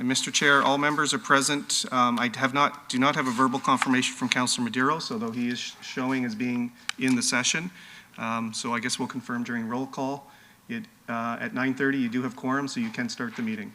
And Mr. Chair, all members are present. I do not have a verbal confirmation from Councillor Medeiros, although he is showing as being in the session. So I guess we'll confirm during roll call. At 9:30, you do have quorum, so you can start the meeting.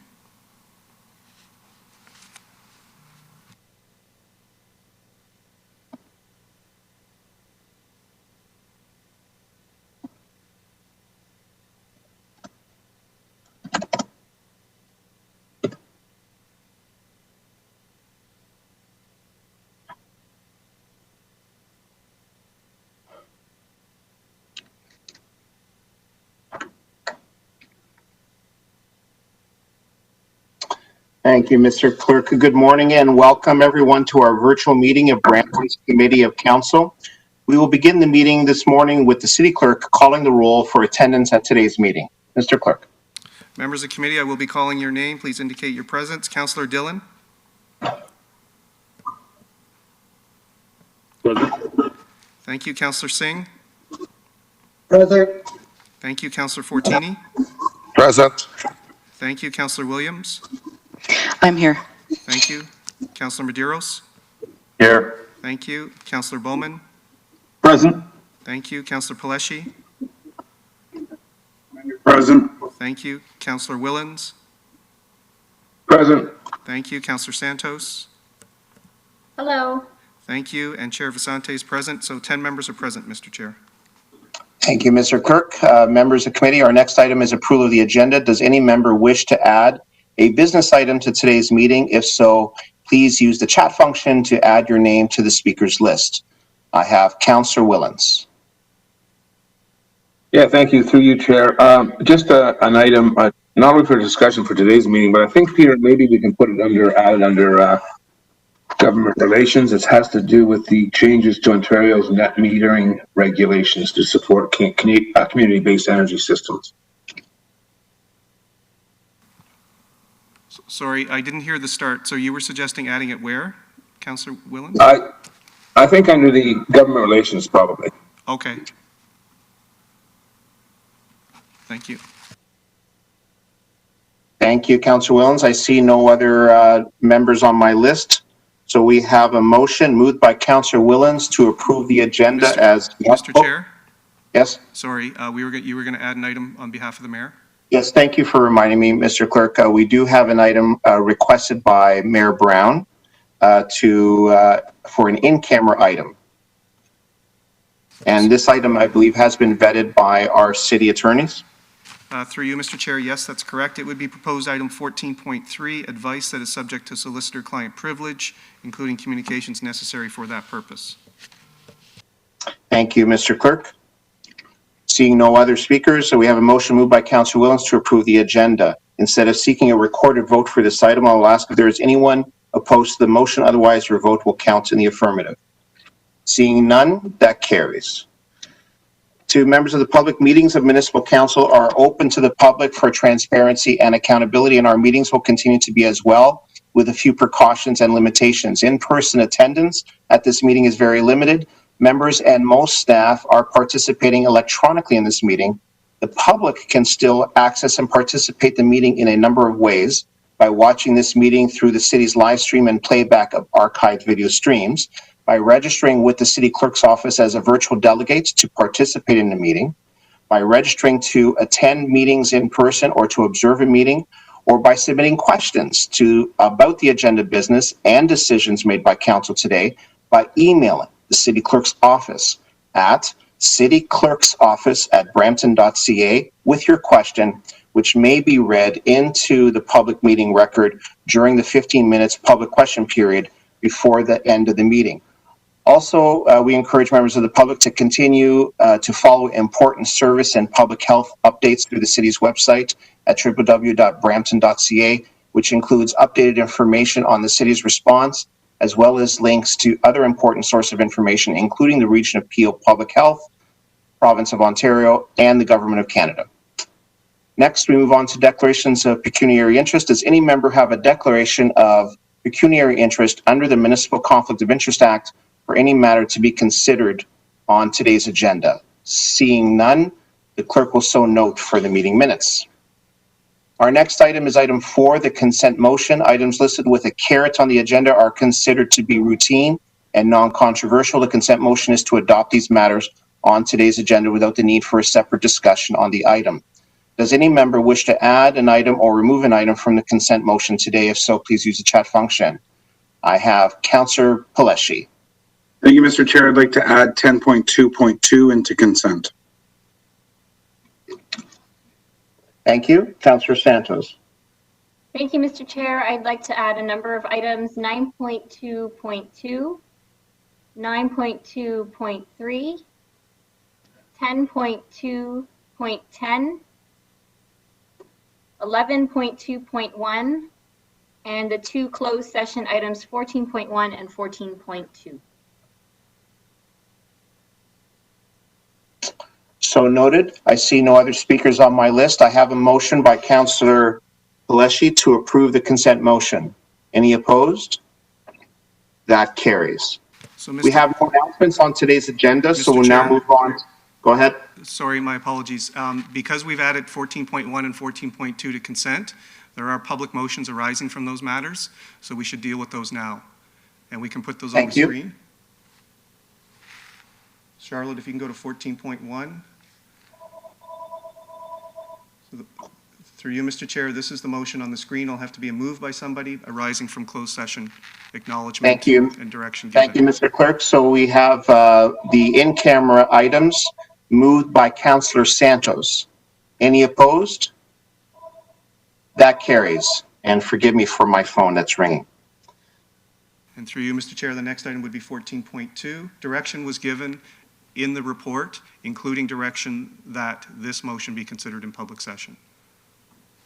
Thank you, Mr. Clerk. Good morning and welcome everyone to our virtual meeting of Brampton's Committee of Council. We will begin the meeting this morning with the City Clerk calling the roll for attendance at today's meeting. Mr. Clerk. Members of the committee, I will be calling your name. Please indicate your presence. Councillor Dillon. Present. Thank you. Councillor Singh. Present. Thank you. Councillor Fortini. Present. Thank you. Councillor Williams. I'm here. Thank you. Councillor Medeiros. Here. Thank you. Councillor Bowman. Present. Thank you. Councillor Paleshi. Present. Thank you. Councillor Willens. Present. Thank you. Councillor Santos. Hello. Thank you. And Chair Visante is present. So 10 members are present, Mr. Chair. Thank you, Mr. Clerk. Members of the committee, our next item is approval of the agenda. Does any member wish to add a business item to today's meeting? If so, please use the chat function to add your name to the speakers list. I have Councillor Willens. Yeah, thank you. Through you, Chair. Just an item, not only for discussion for today's meeting, but I think, Peter, maybe we can put it added under government relations. It has to do with the changes to Ontario's net metering regulations to support community-based energy systems. Sorry, I didn't hear the start. So you were suggesting adding it where, Councillor Willens? I think under the government relations, probably. Okay. Thank you. Thank you, Councillor Willens. I see no other members on my list. So we have a motion moved by Councillor Willens to approve the agenda Mr. Chair? Yes? Sorry, you were going to add an item on behalf of the mayor? Yes, thank you for reminding me, Mr. Clerk. We do have an item requested by Mayor Brown for an in-camera item. And this item, I believe, has been vetted by our city attorneys. Through you, Mr. Chair, yes, that's correct. It would be proposed item 14.3, advice that is subject to solicitor-client privilege, including communications necessary for that purpose. Thank you, Mr. Clerk. Seeing no other speakers, so we have a motion moved by Councillor Willens to approve the agenda. Instead of seeking a recorded vote for this item, I will ask if there is anyone opposed to the motion. Otherwise, your vote will count in the affirmative. Seeing none, that carries. To members of the public, meetings of municipal council are open to the public for transparency and accountability, and our meetings will continue to be as well, with a few precautions and limitations. In-person attendance at this meeting is very limited. Members and most staff are participating electronically in this meeting. The public can still access and participate in the meeting in a number of ways: by watching this meeting through the city's live stream and playback of archived video streams, by registering with the City Clerk's office as a virtual delegate to participate in the meeting, by registering to attend meetings in person or to observe a meeting, or by submitting questions about the agenda business and decisions made by council today by emailing the City Clerk's office at cityclerksoffice@brampton.ca with your question, which may be read into the public meeting record during the 15 minutes public question period before the end of the meeting. Also, we encourage members of the public to continue to follow important service and public health updates through the city's website at www.brampton.ca, which includes updated information on the city's response, as well as links to other important sources of information, including the Region of Peel Public Health, Province of Ontario, and the Government of Canada. Next, we move on to declarations of pecuniary interest. Does any member have a declaration of pecuniary interest under the Municipal Conflict of Interest Act for any matter to be considered on today's agenda? Seeing none, the clerk will so note for the meeting minutes. Our next item is item 4, the consent motion. Items listed with a caret on the agenda are considered to be routine and non-controversial. The consent motion is to adopt these matters on today's agenda without the need for a separate discussion on the item. Does any member wish to add an item or remove an item from the consent motion today? If so, please use the chat function. I have Councillor Paleshi. Thank you, Mr. Chair. I'd like to add 10.2.2 into consent. Thank you. Councillor Santos. Thank you, Mr. Chair. I'd like to add a number of items, 9.2.2, 9.2.3, 10.2.10, 11.2.1, and the 2 closed session items, 14.1 and 14.2. So noted. I see no other speakers on my list. I have a motion by Councillor Paleshi to approve the consent motion. Any opposed? That carries. So, We have no announcements on today's agenda, so Mr. we'll now Chair. move on. Go ahead. Sorry, my apologies. Because we've added 14.1 and 14.2 to consent, there are public motions arising from those matters, so we should deal with those now. And we can put those on the Thank you. screen. Charlotte, if you can go to 14.1. Through you, Mr. Chair, this is the motion on the screen. It'll have to be a move by somebody arising from closed session acknowledgement. Thank you. And direction given. Thank you, Mr. Clerk. So we have the in-camera items moved by Councillor Santos. Any opposed? That carries. And forgive me for my phone that's ringing. And through you, Mr. Chair, the next item would be 14.2. Direction was given in the report, including direction that this motion be considered in public session.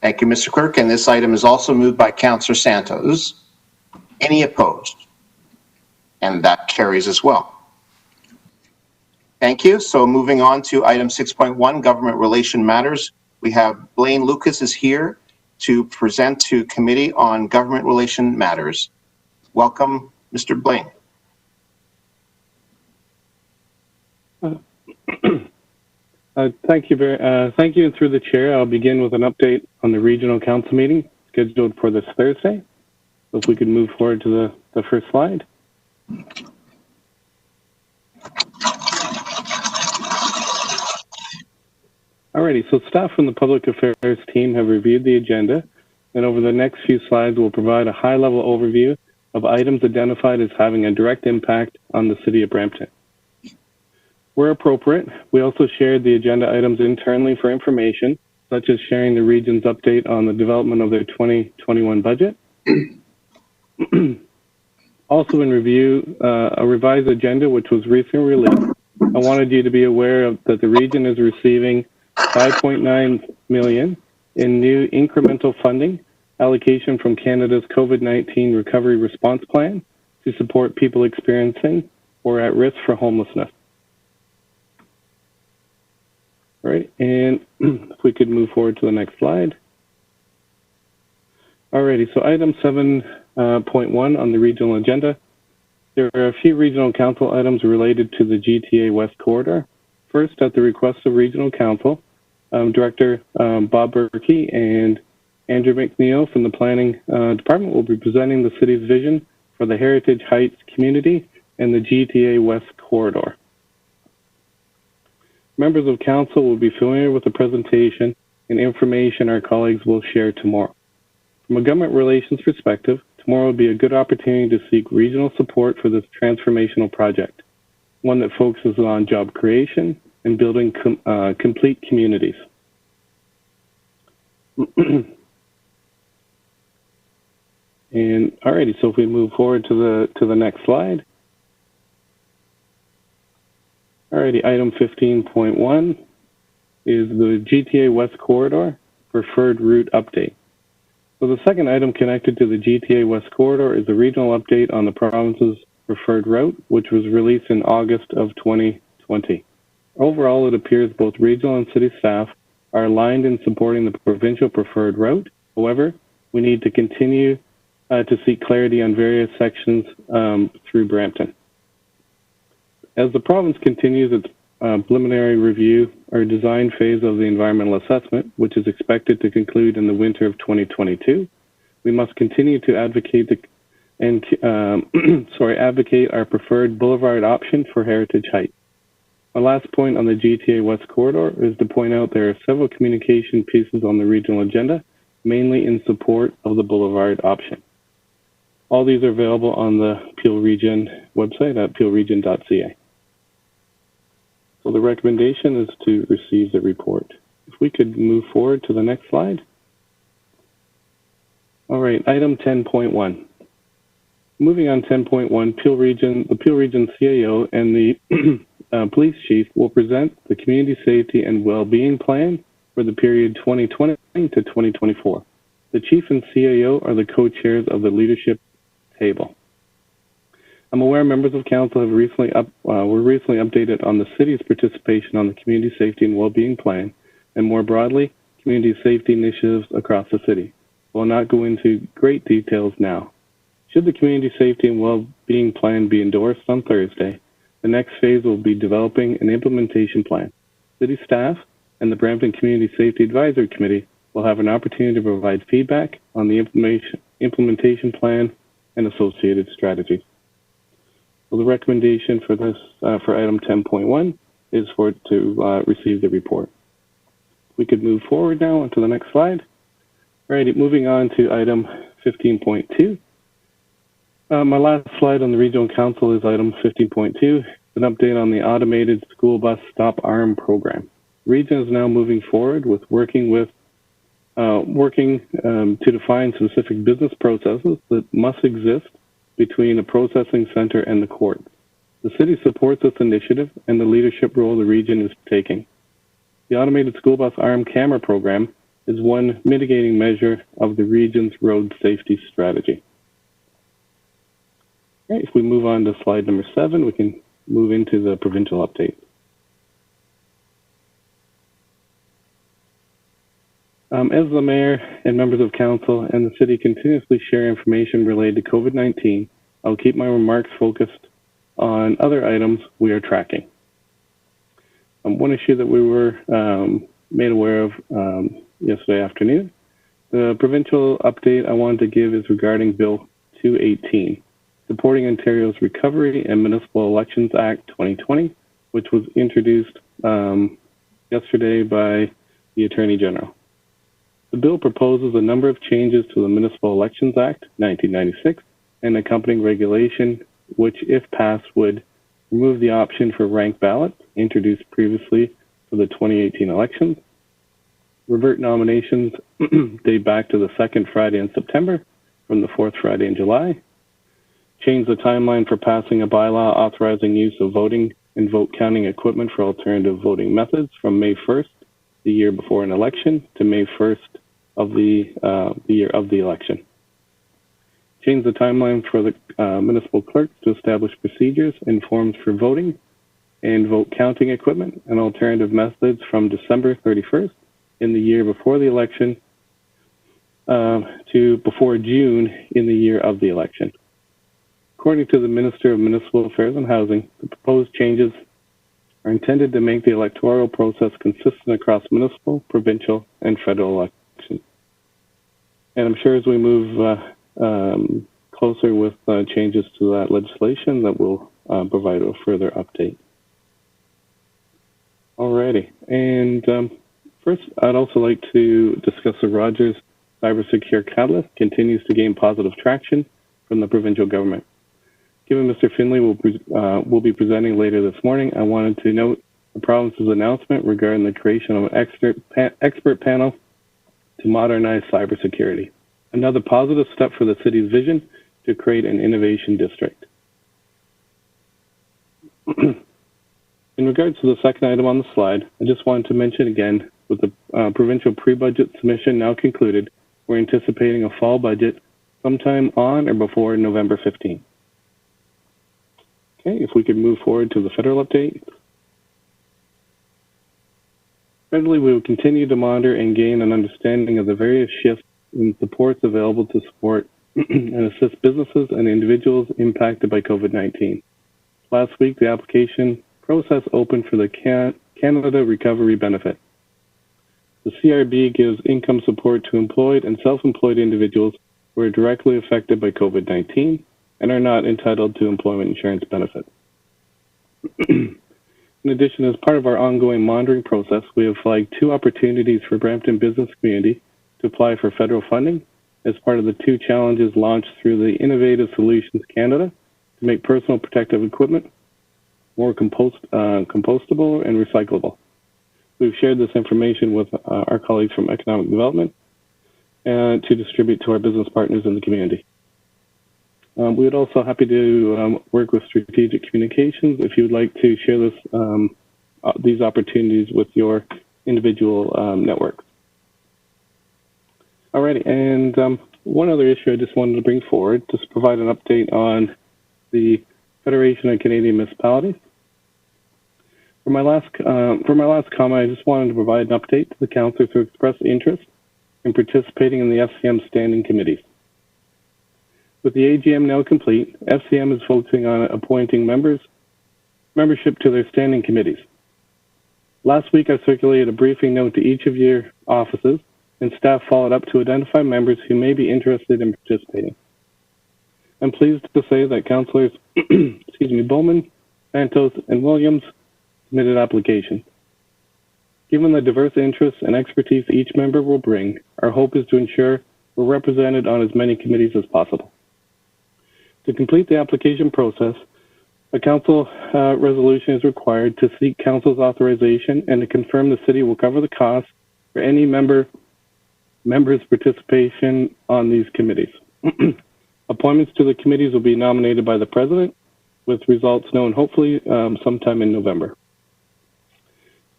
Thank you, Mr. Clerk. And this item is also moved by Councillor Santos. Any opposed? And that carries as well. Thank you. So moving on to item 6.1, government relation matters. We have Blaine Lucas is here to present to committee on government relation matters. Welcome, Mr. Blaine. Thank you, and through the chair, I'll begin with an update on the regional council meeting scheduled for this Thursday. So if we could move forward to the first slide. Alrighty, so staff from the public affairs team have reviewed the agenda, and over the next few slides, we'll provide a high-level overview of items identified as having a direct impact on the city of Brampton. Where appropriate, we also shared the agenda items internally for information, such as sharing the region's update on the development of their 2021 budget. Also in review, a revised agenda, which was recently released. I wanted you to be aware that the region is receiving $5.9 million in new incremental funding allocation from Canada's COVID-19 Recovery Response Plan to support people experiencing or at risk for homelessness. All right, and if we could move forward to the next slide. Alrighty, so item 7.1 on the regional agenda. There are a few regional council items related to the GTA West Corridor. First, at the request of Regional Council, Director Bob Berkey and Andrew McNeil from the Planning Department will be presenting the city's vision for the Heritage Heights community and the GTA West Corridor. Members of council will be familiar with the presentation and information our colleagues will share tomorrow. From a government relations perspective, tomorrow will be a good opportunity to seek regional support for this transformational project, one that focuses on job creation and building complete communities. And alrighty, so if we move forward to the next slide. Alrighty, item 15.1 is the GTA West Corridor preferred route update. So the second item connected to the GTA West Corridor is a regional update on the province's preferred route, which was released in August of 2020. Overall, it appears both regional and city staff are aligned in supporting the provincial preferred route. However, we need to continue to seek clarity on various sections through Brampton. As the province continues its preliminary review or design phase of the environmental assessment, which is expected to conclude in the winter of 2022. We must continue to advocate advocate our preferred boulevard option for Heritage Heights. My last point on the GTA West Corridor is to point out there are several communication pieces on the regional agenda, mainly in support of the boulevard option. All these are available on the Peel Region website at peelregion.ca. So the recommendation is to receive the report. If we could move forward to the next slide. All right, item 10.1. Moving on 10.1, the Peel Region CAO and the police chief will present the community safety and well-being plan for the period 2020 to 2024. The chief and CAO are the co-chairs of the leadership table. I'm aware members of council have were recently updated on the city's participation on the community safety and well-being plan, and more broadly, community safety initiatives across the city. I will not go into great details now. Should the community safety and well-being plan be endorsed on Thursday, the next phase will be developing an implementation plan. City staff and the Brampton Community Safety Advisory Committee will have an opportunity to provide feedback on the implementation plan and associated strategies. So the recommendation for this, for item 10.1, is for it to receive the report. We could move forward now onto the next slide. All right, moving on to item 15.2. My last slide on the Regional Council is item 15.2, an update on the automated school bus stop arm program. Region is now moving forward with working to define specific business processes that must exist between a processing center and the court. The city supports this initiative and the leadership role the region is taking. The automated school bus arm camera program is one mitigating measure of the region's road safety strategy. All right, if we move on to slide number 7, we can move into the provincial update. As the mayor and members of council and the city continuously share information related to COVID-19, I'll keep my remarks focused on other items we are tracking. One issue that we were made aware of yesterday afternoon, the provincial update I wanted to give is regarding Bill 218, Supporting Ontario's Recovery and Municipal Elections Act 2020, which was introduced yesterday by the Attorney General. The bill proposes a number of changes to the Municipal Elections Act 1996 and accompanying regulation, which, if passed, would remove the option for ranked ballots introduced previously for the 2018 elections, revert nominations date back to the second Friday in September from the fourth Friday in July, change the timeline for passing a bylaw authorizing use of voting and vote counting equipment for alternative voting methods from May 1st, the year before an election, to May 1st of the year of the election. Change the timeline for the municipal clerks to establish procedures and forms for voting and vote counting equipment and alternative methods from December 31st in the year before the election to before June in the year of the election. According to the Minister of Municipal Affairs and Housing, the proposed changes are intended to make the electoral process consistent across municipal, provincial, and federal elections. And I'm sure as we move closer with changes to that legislation, that will provide a further update. Alrighty, and first, I'd also like to discuss the Rogers Cybersecure Catalyst continues to gain positive traction from the provincial government. Given Mr. Finley will be presenting later this morning, I wanted to note the province's announcement regarding the creation of an expert panel to modernize cybersecurity. Another positive step for the city's vision to create an innovation district. In regards to the second item on the slide, I just wanted to mention again, with the provincial pre-budget submission now concluded, we're anticipating a fall budget sometime on or before November 15th. Okay, if we could move forward to the federal update. Federally, we will continue to monitor and gain an understanding of the various shifts in supports available to support and assist businesses and individuals impacted by COVID-19. Last week, the application process open for the Canada Recovery Benefit. The CRB gives income support to employed and self-employed individuals who are directly affected by COVID-19 and are not entitled to employment insurance benefit. In addition, as part of our ongoing monitoring process, we have flagged 2 opportunities for Brampton business community to apply for federal funding as part of the 2 challenges launched through the Innovative Solutions Canada to make personal protective equipment more compostable and recyclable. We've shared this information with our colleagues from Economic Development to distribute to our business partners in the community. We would also happy to work with Strategic Communications if you would like to share this, these opportunities with your individual networks. Alrighty, and one other issue I just wanted to bring forward, just to provide an update on the Federation of Canadian Municipalities. For my last comment, I just wanted to provide an update to the councillors who expressed interest in participating in the FCM standing committees. With the AGM now complete, FCM is focusing on appointing membership to their standing committees. Last week, I circulated a briefing note to each of your offices, and staff followed up to identify members who may be interested in participating. I'm pleased to say that councillors Bowman, Santos, and Williams submitted applications. Given the diverse interests and expertise each member will bring, our hope is to ensure we're represented on as many committees as possible. To complete the application process, a council resolution is required to seek council's authorization and to confirm the city will cover the cost for any member's participation on these committees. Appointments to the committees will be nominated by the president, with results known hopefully sometime in November.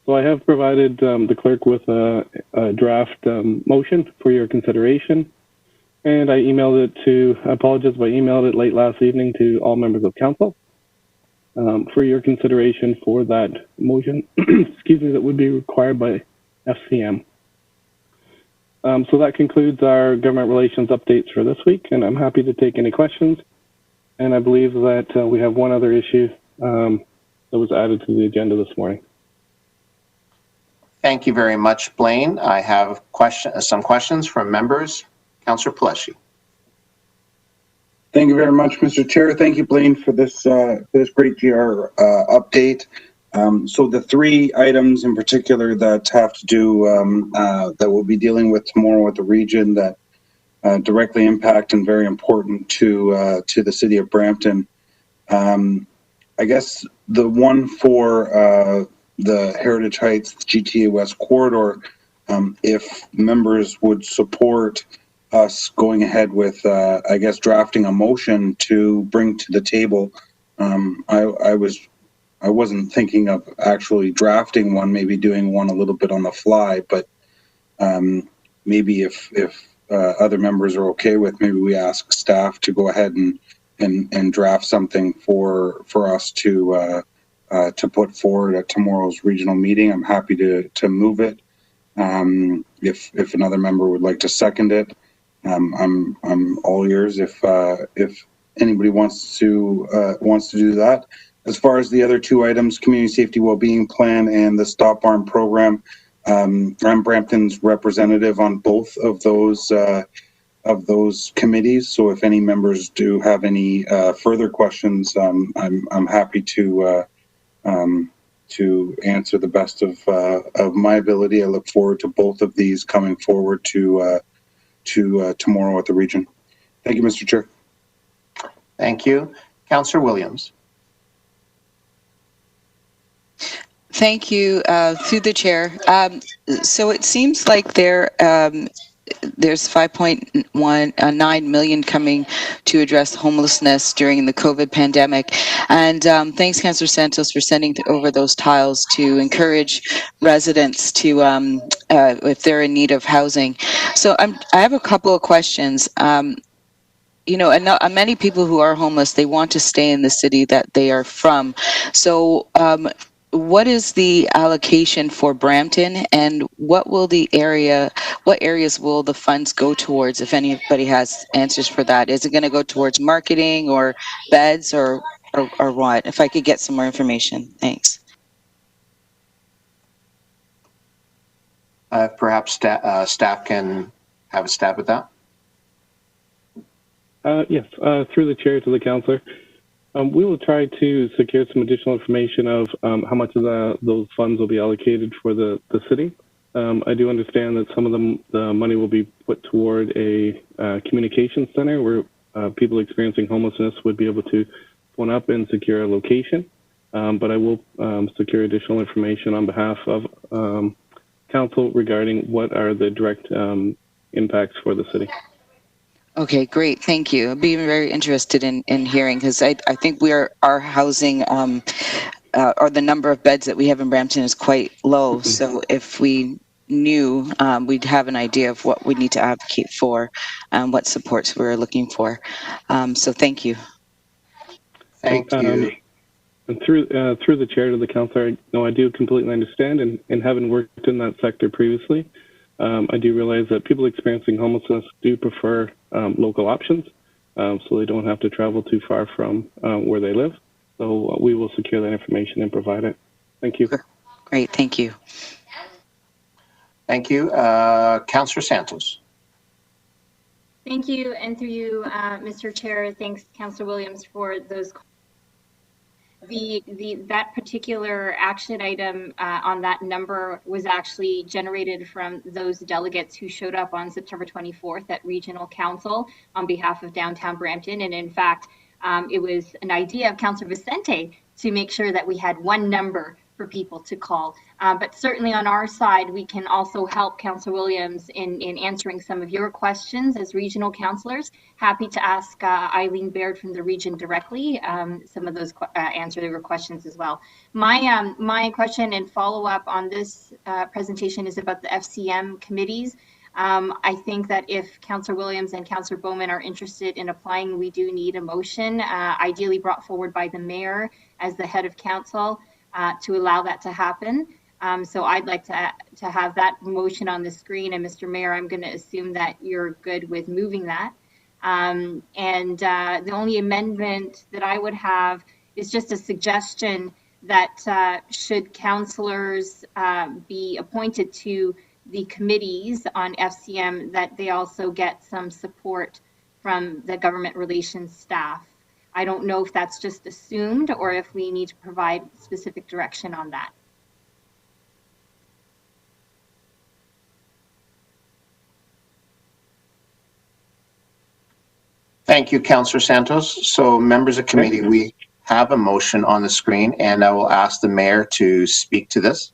So I have provided the clerk with a draft motion for your consideration, and I emailed it to, I apologize, but I emailed it late last evening to all members of council for your consideration for that motion, excuse me, that would be required by FCM. So that concludes our government relations updates for this week, and I'm happy to take any questions. And I believe that we have one other issue that was added to the agenda this morning. Thank you very much, Blaine. I have some questions from members. Councillor Pleshy. Thank you very much, Mr. Chair. Thank you, Blaine, for this great GR update. So the 3 items in particular that have to do, that we'll be dealing with tomorrow with the region that directly impact and very important to the city of Brampton. I guess the one for the Heritage Heights GTA West corridor, if members would support us going ahead with, I guess, drafting a motion to bring to the table. I wasn't thinking of actually drafting one, maybe doing one a little bit on the fly, but maybe if other members are okay with, maybe we ask staff to go ahead and draft something for us to put forward at tomorrow's regional meeting. I'm happy to move it. If another member would like to second it, I'm all ears. If anybody wants to do that. As far as the other 2 items, community safety wellbeing plan and the stop arm program, I'm Brampton's representative on both of those committees. So if any members do have any further questions, I'm happy to answer the best of my ability. I look forward to both of these coming forward to tomorrow at the region. Thank you, Mr. Chair. Thank you. Councillor Williams. Thank you, through the chair. So it seems like there's 5.9 million coming to address homelessness during the COVID pandemic. And thanks, Councillor Santos, for sending over those tiles to encourage residents to, if they're in need of housing. So I have a couple of questions. You know, and many people who are homeless, they want to stay in the city that they are from. So what is the allocation for Brampton, and what areas will the funds go towards, if anybody has answers for that? Is it going to go towards marketing or beds, or or what? If I could get some more information. Thanks. Perhaps staff can have a stab at that. Yes, through the chair to the councillor. We will try to secure some additional information of how much of those funds will be allocated for the city. I do understand that some of the money will be put toward a communication center where people experiencing homelessness would be able to phone up and secure a location. But I will secure additional information on behalf of council regarding what are the direct impacts for the city. Okay, great. Thank you. I'd be very interested in hearing, because I think our housing or the number of beds that we have in Brampton is quite low. So if we knew, we'd have an idea of what we need to advocate for and what supports we're looking for. So thank you. Thank you. And through the chair to the councillor, I do completely understand, and having worked in that sector previously, I do realize that people experiencing homelessness do prefer local options, so they don't have to travel too far from where they live. So we will secure that information and provide it. Thank you. Great, thank you. Thank you. Councillor Santos. Thank you, and through you, Mr. Chair, thanks, Councillor Williams, for those. That particular action item on that number was actually generated from those delegates who showed up on September 24th at Regional Council on behalf of downtown Brampton. And in fact, it was an idea of Councillor Vicente to make sure that we had one number for people to call. But certainly on our side, we can also help Councillor Williams in answering some of your questions as regional councillors. Happy to ask Eileen Baird from the region directly some of those answer your questions as well. My question and follow up on this presentation is about the FCM committees. I think that if Councillor Williams and Councillor Bowman are interested in applying, we do need a motion, ideally brought forward by the mayor as the head of council, to allow that to happen. So I'd like to have that motion on the screen. And Mr. Mayor, I'm going to assume that you're good with moving that. The only amendment that I would have is just a suggestion that should councillors be appointed to the committees on FCM, that they also get some support from the government relations staff. I don't know if that's just assumed or if we need to provide specific direction on that. Thank you, Councillor Santos. So members of committee, we have a motion on the screen, and I will ask the mayor to speak to this.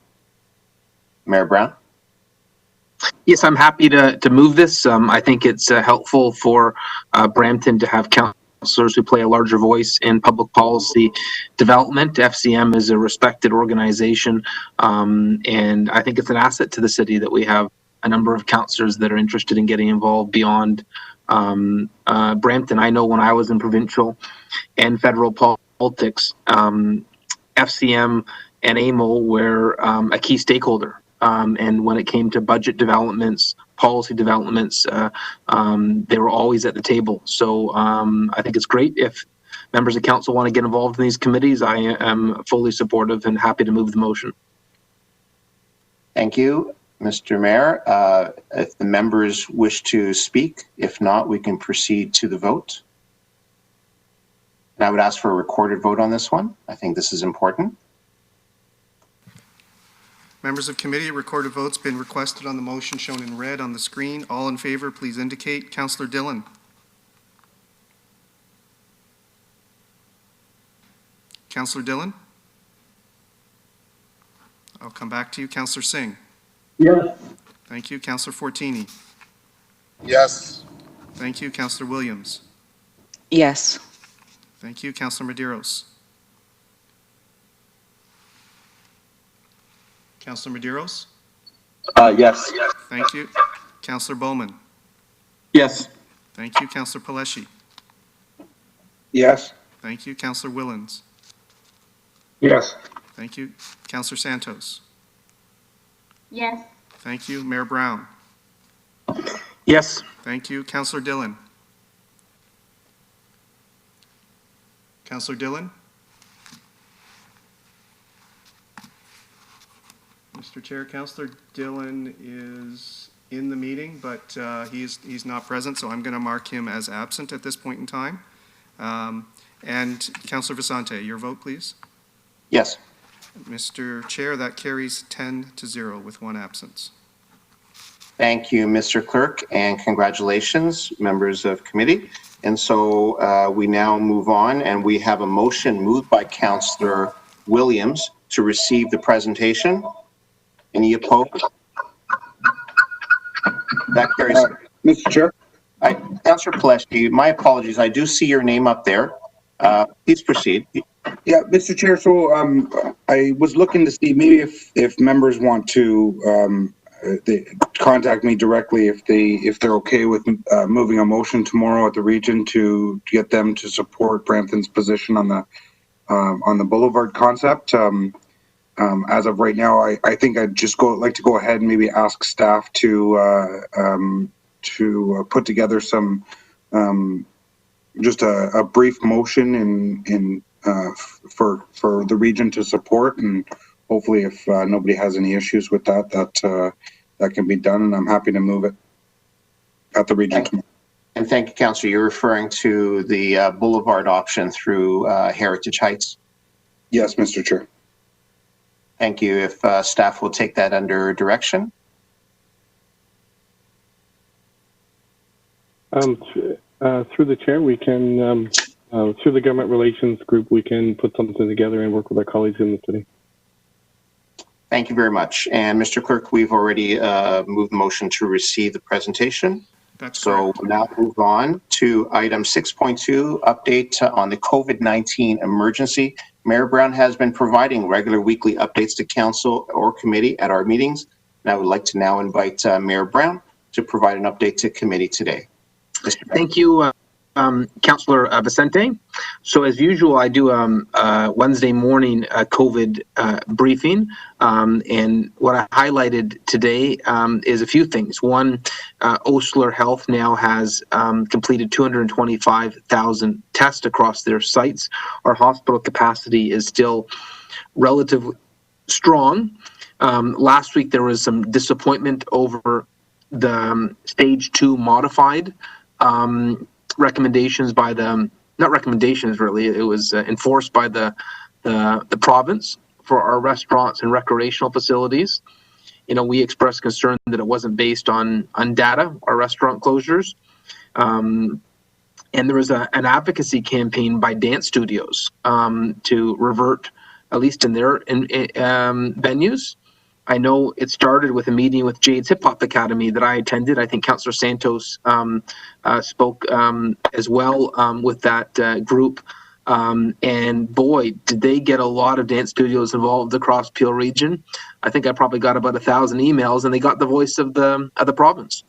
Mayor Brown. Yes, I'm happy to move this. I think it's helpful for Brampton to have councillors who play a larger voice in public policy development. FCM is a respected organization, and I think it's an asset to the city that we have a number of councillors that are interested in getting involved beyond Brampton. I know when I was in provincial and federal politics, FCM and AMO were a key stakeholder. And when it came to budget developments, policy developments, they were always at the table. So I think it's great if members of council want to get involved in these committees. I am fully supportive and happy to move the motion. Thank you, Mr. Mayor. If the members wish to speak, if not, we can proceed to the vote. And I would ask for a recorded vote on this one. I think this is important. Members of committee, a recorded vote's been requested on the motion shown in red on the screen. All in favor, please indicate. Councillor Dillon. Councillor Dillon? I'll come back to you. Councillor Singh? Yes. Thank you. Councillor Fortini? Yes. Thank you. Councillor Williams? Yes. Thank you. Councillor Medeiros? Councillor Medeiros? Yes. Thank you. Councillor Bowman? Yes. Thank you. Councillor Paleshi? Yes. Thank you. Councillor Willans? Yes. Thank you. Councillor Santos? Yes. Thank you. Mayor Brown? Yes. Thank you. Councillor Dillon? Councillor Dillon? Mr. Chair, Councillor Dillon is in the meeting, but he's not present, so I'm going to mark him as absent at this point in time. And Councillor Vicente, your vote, please. Yes. Mr. Chair, that carries 10-0 with one absence. Thank you, Mr. Clerk, and congratulations, members of committee. And so we now move on, and we have a motion moved by Councillor Williams to receive the presentation. Any opposed? That carries. Mr. Chair? Councillor Paleski, my apologies. I do see your name up there. Please proceed. Yeah, Mr. Chair, so I was looking to see maybe if members want to they contact me directly if they're okay with moving a motion tomorrow at the region to get them to support Brampton's position on the boulevard concept. As of right now, I think I'd just like to go ahead and maybe ask staff to put together some just a brief motion for the region to support, and hopefully if nobody has any issues with that can be done, and I'm happy to move it at the region tomorrow. And thank you, Councillor. You're referring to the boulevard option through Heritage Heights? Yes, Mr. Chair. Thank you. If staff will take that under direction. Through the chair, we can, through the government relations group, we can put something together and work with our colleagues in the city. Thank you very much. And Mr. Clerk, we've already moved the motion to receive the presentation. That's correct. We'll now move on to item 6.2, update on the COVID-19 emergency. Mayor Brown has been providing regular weekly updates to council or committee at our meetings. And I would like to now invite Mayor Brown to provide an update to committee today. Thank you, Councillor Vicente. So as usual, I do Wednesday morning COVID briefing, and what I highlighted today is a few things. One, Osler Health now has completed 225,000 tests across their sites. Our hospital capacity is still relatively strong. Last week there was some disappointment over the stage 2 modified recommendations by the, not recommendations really, it was enforced by the province for our restaurants and recreational facilities. You know, we expressed concern that it wasn't based on data, our restaurant closures. And there was an advocacy campaign by dance studios to revert, at least in their venues. I know it started with a meeting with Jade's Hip Hop Academy that I attended. I think Councillor Santos spoke as well with that group. And boy, did they get a lot of dance studios involved across Peel region. I think I probably got about 1,000 emails, and they got the voice of the province.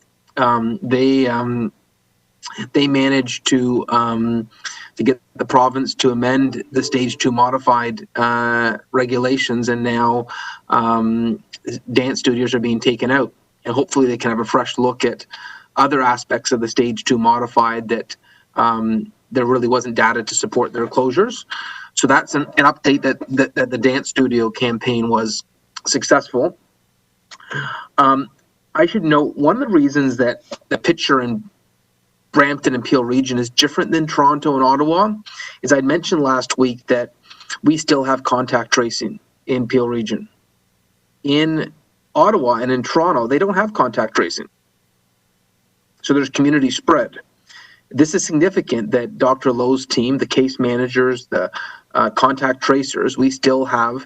They managed to get the province to amend the stage 2 modified regulations, and now dance studios are being taken out, and hopefully they can have a fresh look at other aspects of the stage 2 modified that there really wasn't data to support their closures. So that's an update that the dance studio campaign was successful. I should note one of the reasons that the picture in Brampton and Peel region is different than Toronto and Ottawa is I'd mentioned last week that we still have contact tracing in Peel region. In Ottawa and in Toronto, they don't have contact tracing. So there's community spread. This is significant that Dr. Lowe's team, the case managers, the contact tracers, we still have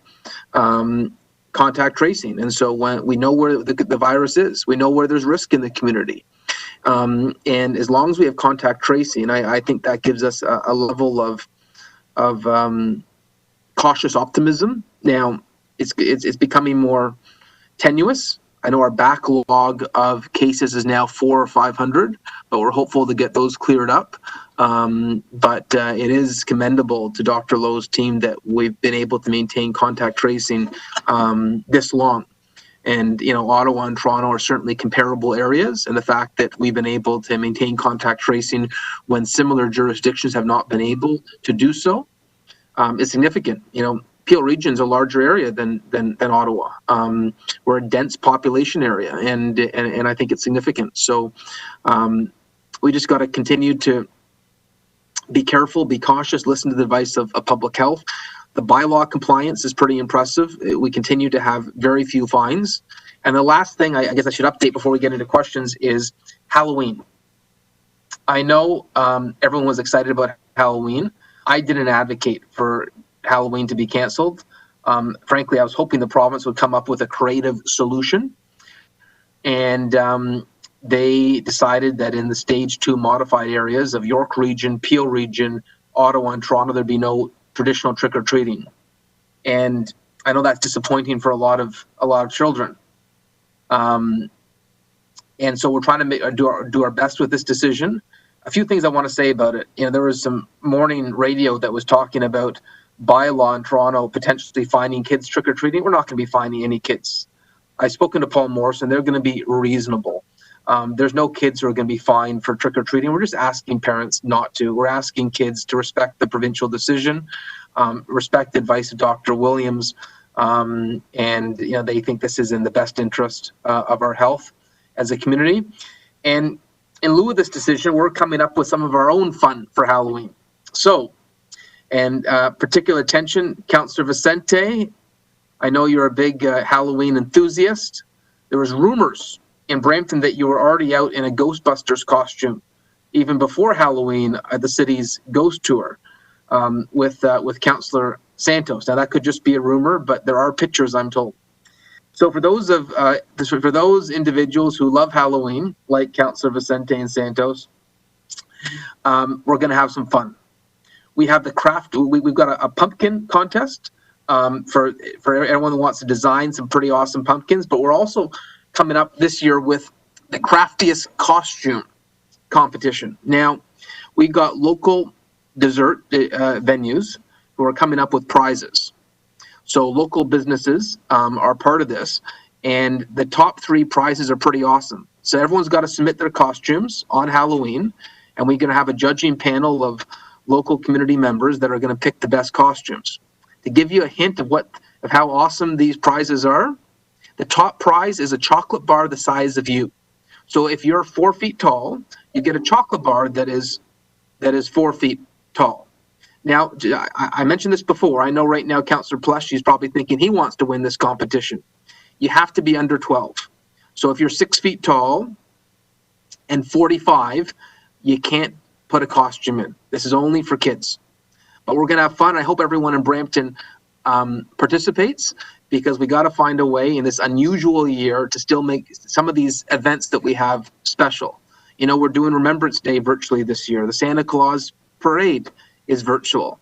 contact tracing. And so when we know where the virus is, we know where there's risk in the community. And as long as we have contact tracing, I think that gives us a level of cautious optimism. Now, it's becoming more tenuous. I know our backlog of cases is now 400 or 500, but we're hopeful to get those cleared up. But it is commendable to Dr. Lowe's team that we've been able to maintain contact tracing this long. And, you know, Ottawa and Toronto are certainly comparable areas. And the fact that we've been able to maintain contact tracing when similar jurisdictions have not been able to do so is significant. You know, Peel Region's a larger area than Ottawa. We're a dense population area, and I think it's significant. So we just got to continue to be careful, be cautious, listen to the advice of public health. The bylaw compliance is pretty impressive. We continue to have very few fines. And the last thing I guess I should update before we get into questions is Halloween. I know everyone was excited about Halloween. I didn't advocate for Halloween to be canceled. Frankly, I was hoping the province would come up with a creative solution. And they decided that in the stage 2 modified areas of York Region, Peel Region, Ottawa, and Toronto, there'd be no traditional trick-or-treating. And I know that's disappointing for a lot of children. And so we're trying to do our best with this decision. A few things I want to say about it. There was some morning radio that was talking about bylaw in Toronto potentially fining kids trick-or-treating. We're not going to be fining any kids. I've spoken to Paul Morrison. They're going to be reasonable. There's no kids who are going to be fined for trick-or-treating. We're just asking parents not to. We're asking kids to respect the provincial decision, respect the advice of Dr. Williams, and they think this is in the best interest of our health as a community. And in lieu of this decision, we're coming up with some of our own fun for Halloween. So, and particular attention, Councillor Vicente, I know you're a big Halloween enthusiast. There was rumors in Brampton that you were already out in a Ghostbusters costume, even before Halloween at the city's ghost tour with Councillor Santos. Now that could just be a rumor, but there are pictures, I'm told. So for those individuals who love Halloween, like Councillor Vicente and Santos, we're going to have some fun. We have the craft. We've got a pumpkin contest for everyone who wants to design some pretty awesome pumpkins. But we're also coming up this year with the craftiest costume competition. Now, we got local dessert venues who are coming up with prizes. So local businesses are part of this, and the top 3 prizes are pretty awesome. So everyone's got to submit their costumes on Halloween, and we're going to have a judging panel of local community members that are going to pick the best costumes. To give you a hint of how awesome these prizes are, the top prize is a chocolate bar the size of you. So if you're 4 feet tall, you get a chocolate bar that is 4 feet tall. Now, I mentioned this before. I know right now Councillor Plush, he's probably thinking he wants to win this competition. You have to be under 12. So if you're 6 feet tall and 45, you can't put a costume in. This is only for kids. But we're going to have fun. I hope everyone in Brampton participates, because we got to find a way in this unusual year to still make some of these events that we have special. We're doing Remembrance Day virtually this year. The Santa Claus Parade is virtual.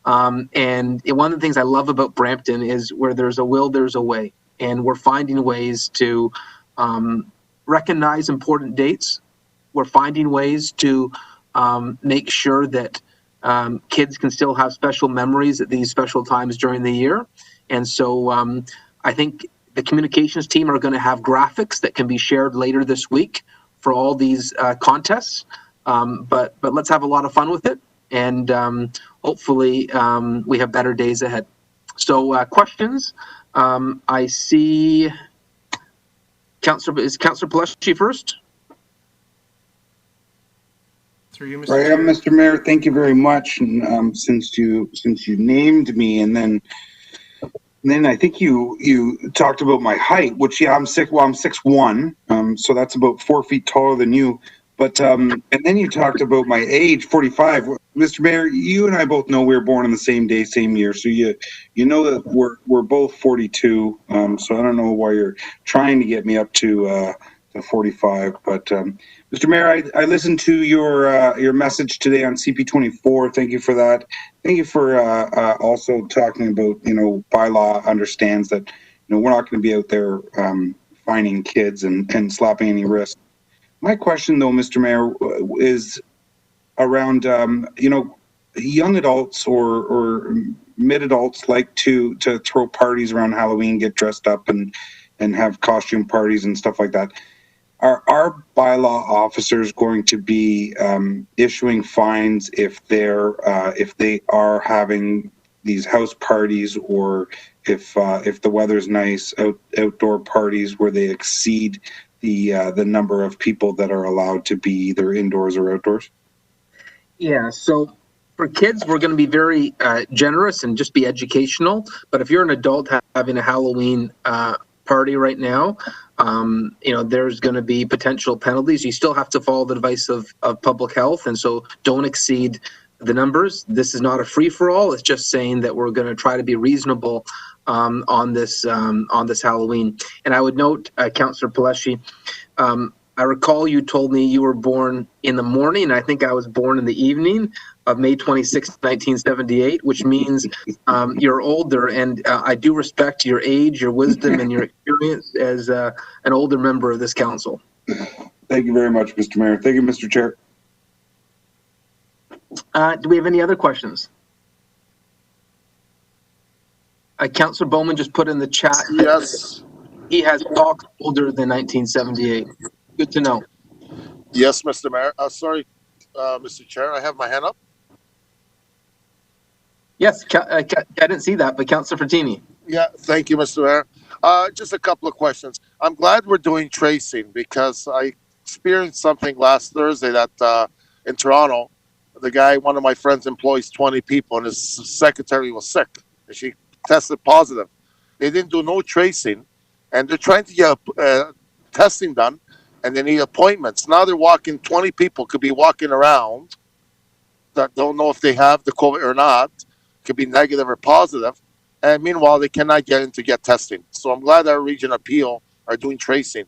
And one of the things I love about Brampton is where there's a will, there's a way. And we're finding ways to recognize important dates. We're finding ways to make sure that kids can still have special memories at these special times during the year. And so I think the communications team are going to have graphics that can be shared later this week for all these contests. But let's have a lot of fun with it. And hopefully we have better days ahead. So questions? I see Councillor Paleski first. Through you, Mr. Right, Chair. Mr. Mayor, thank you very much. And since you named me, and then I think you talked about my height, which I'm 6'1", so that's about 4 feet taller than you. But and then you talked about my age, 45. Mr. Mayor, you and I both know we were born on the same day, same year. So you know that we're both 42. So I don't know why you're trying to get me up to 45. But Mr. Mayor, I listened to your message today on CP24. Thank you for that. Thank you for also talking about, bylaw understands that, we're not going to be out there fining kids and slapping any wrists. My question, though, Mr. Mayor, is around, young adults or mid-adults like to throw parties around Halloween, get dressed up and have costume parties and stuff like that. Are our bylaw officers going to be issuing fines if they are having these house parties, or if the weather's nice, outdoor parties where they exceed the number of people that are allowed to be either indoors or outdoors? Yeah, so for kids, we're going to be very generous and just be educational. But if you're an adult having a Halloween party right now, there's going to be potential penalties. You still have to follow the advice of public health, and so don't exceed the numbers. This is not a free-for-all. It's just saying that we're going to try to be reasonable on this Halloween. And I would note, Councillor Paleshi, I recall you told me you were born in the morning. I think I was born in the evening of May 26, 1978, which means you're older. And I do respect your age, your wisdom, and your experience as an older member of this council. Thank you very much, Mr. Mayor. Thank you, Mr. Chair. Do we have any other questions? Councillor Bowman just put in the chat. Yes. He has talked older than 1978. Good to know. Yes, Mr. Mayor. Sorry, Mr. Chair, I have my hand up. Yes, I didn't see that, but Councillor Frattini. Yeah, thank you, Mr. Mayor. Just a couple of questions. I'm glad we're doing tracing because I experienced something last Thursday that in Toronto, one of my friends employs 20 people and his secretary was sick and she tested positive. They didn't do no tracing and they're trying to get testing done and they need appointments. Now they're walking, 20 people could be walking around that don't know if they have the COVID or not, could be negative or positive. And meanwhile, they cannot get in to get testing. So I'm glad our region appeal are doing tracing.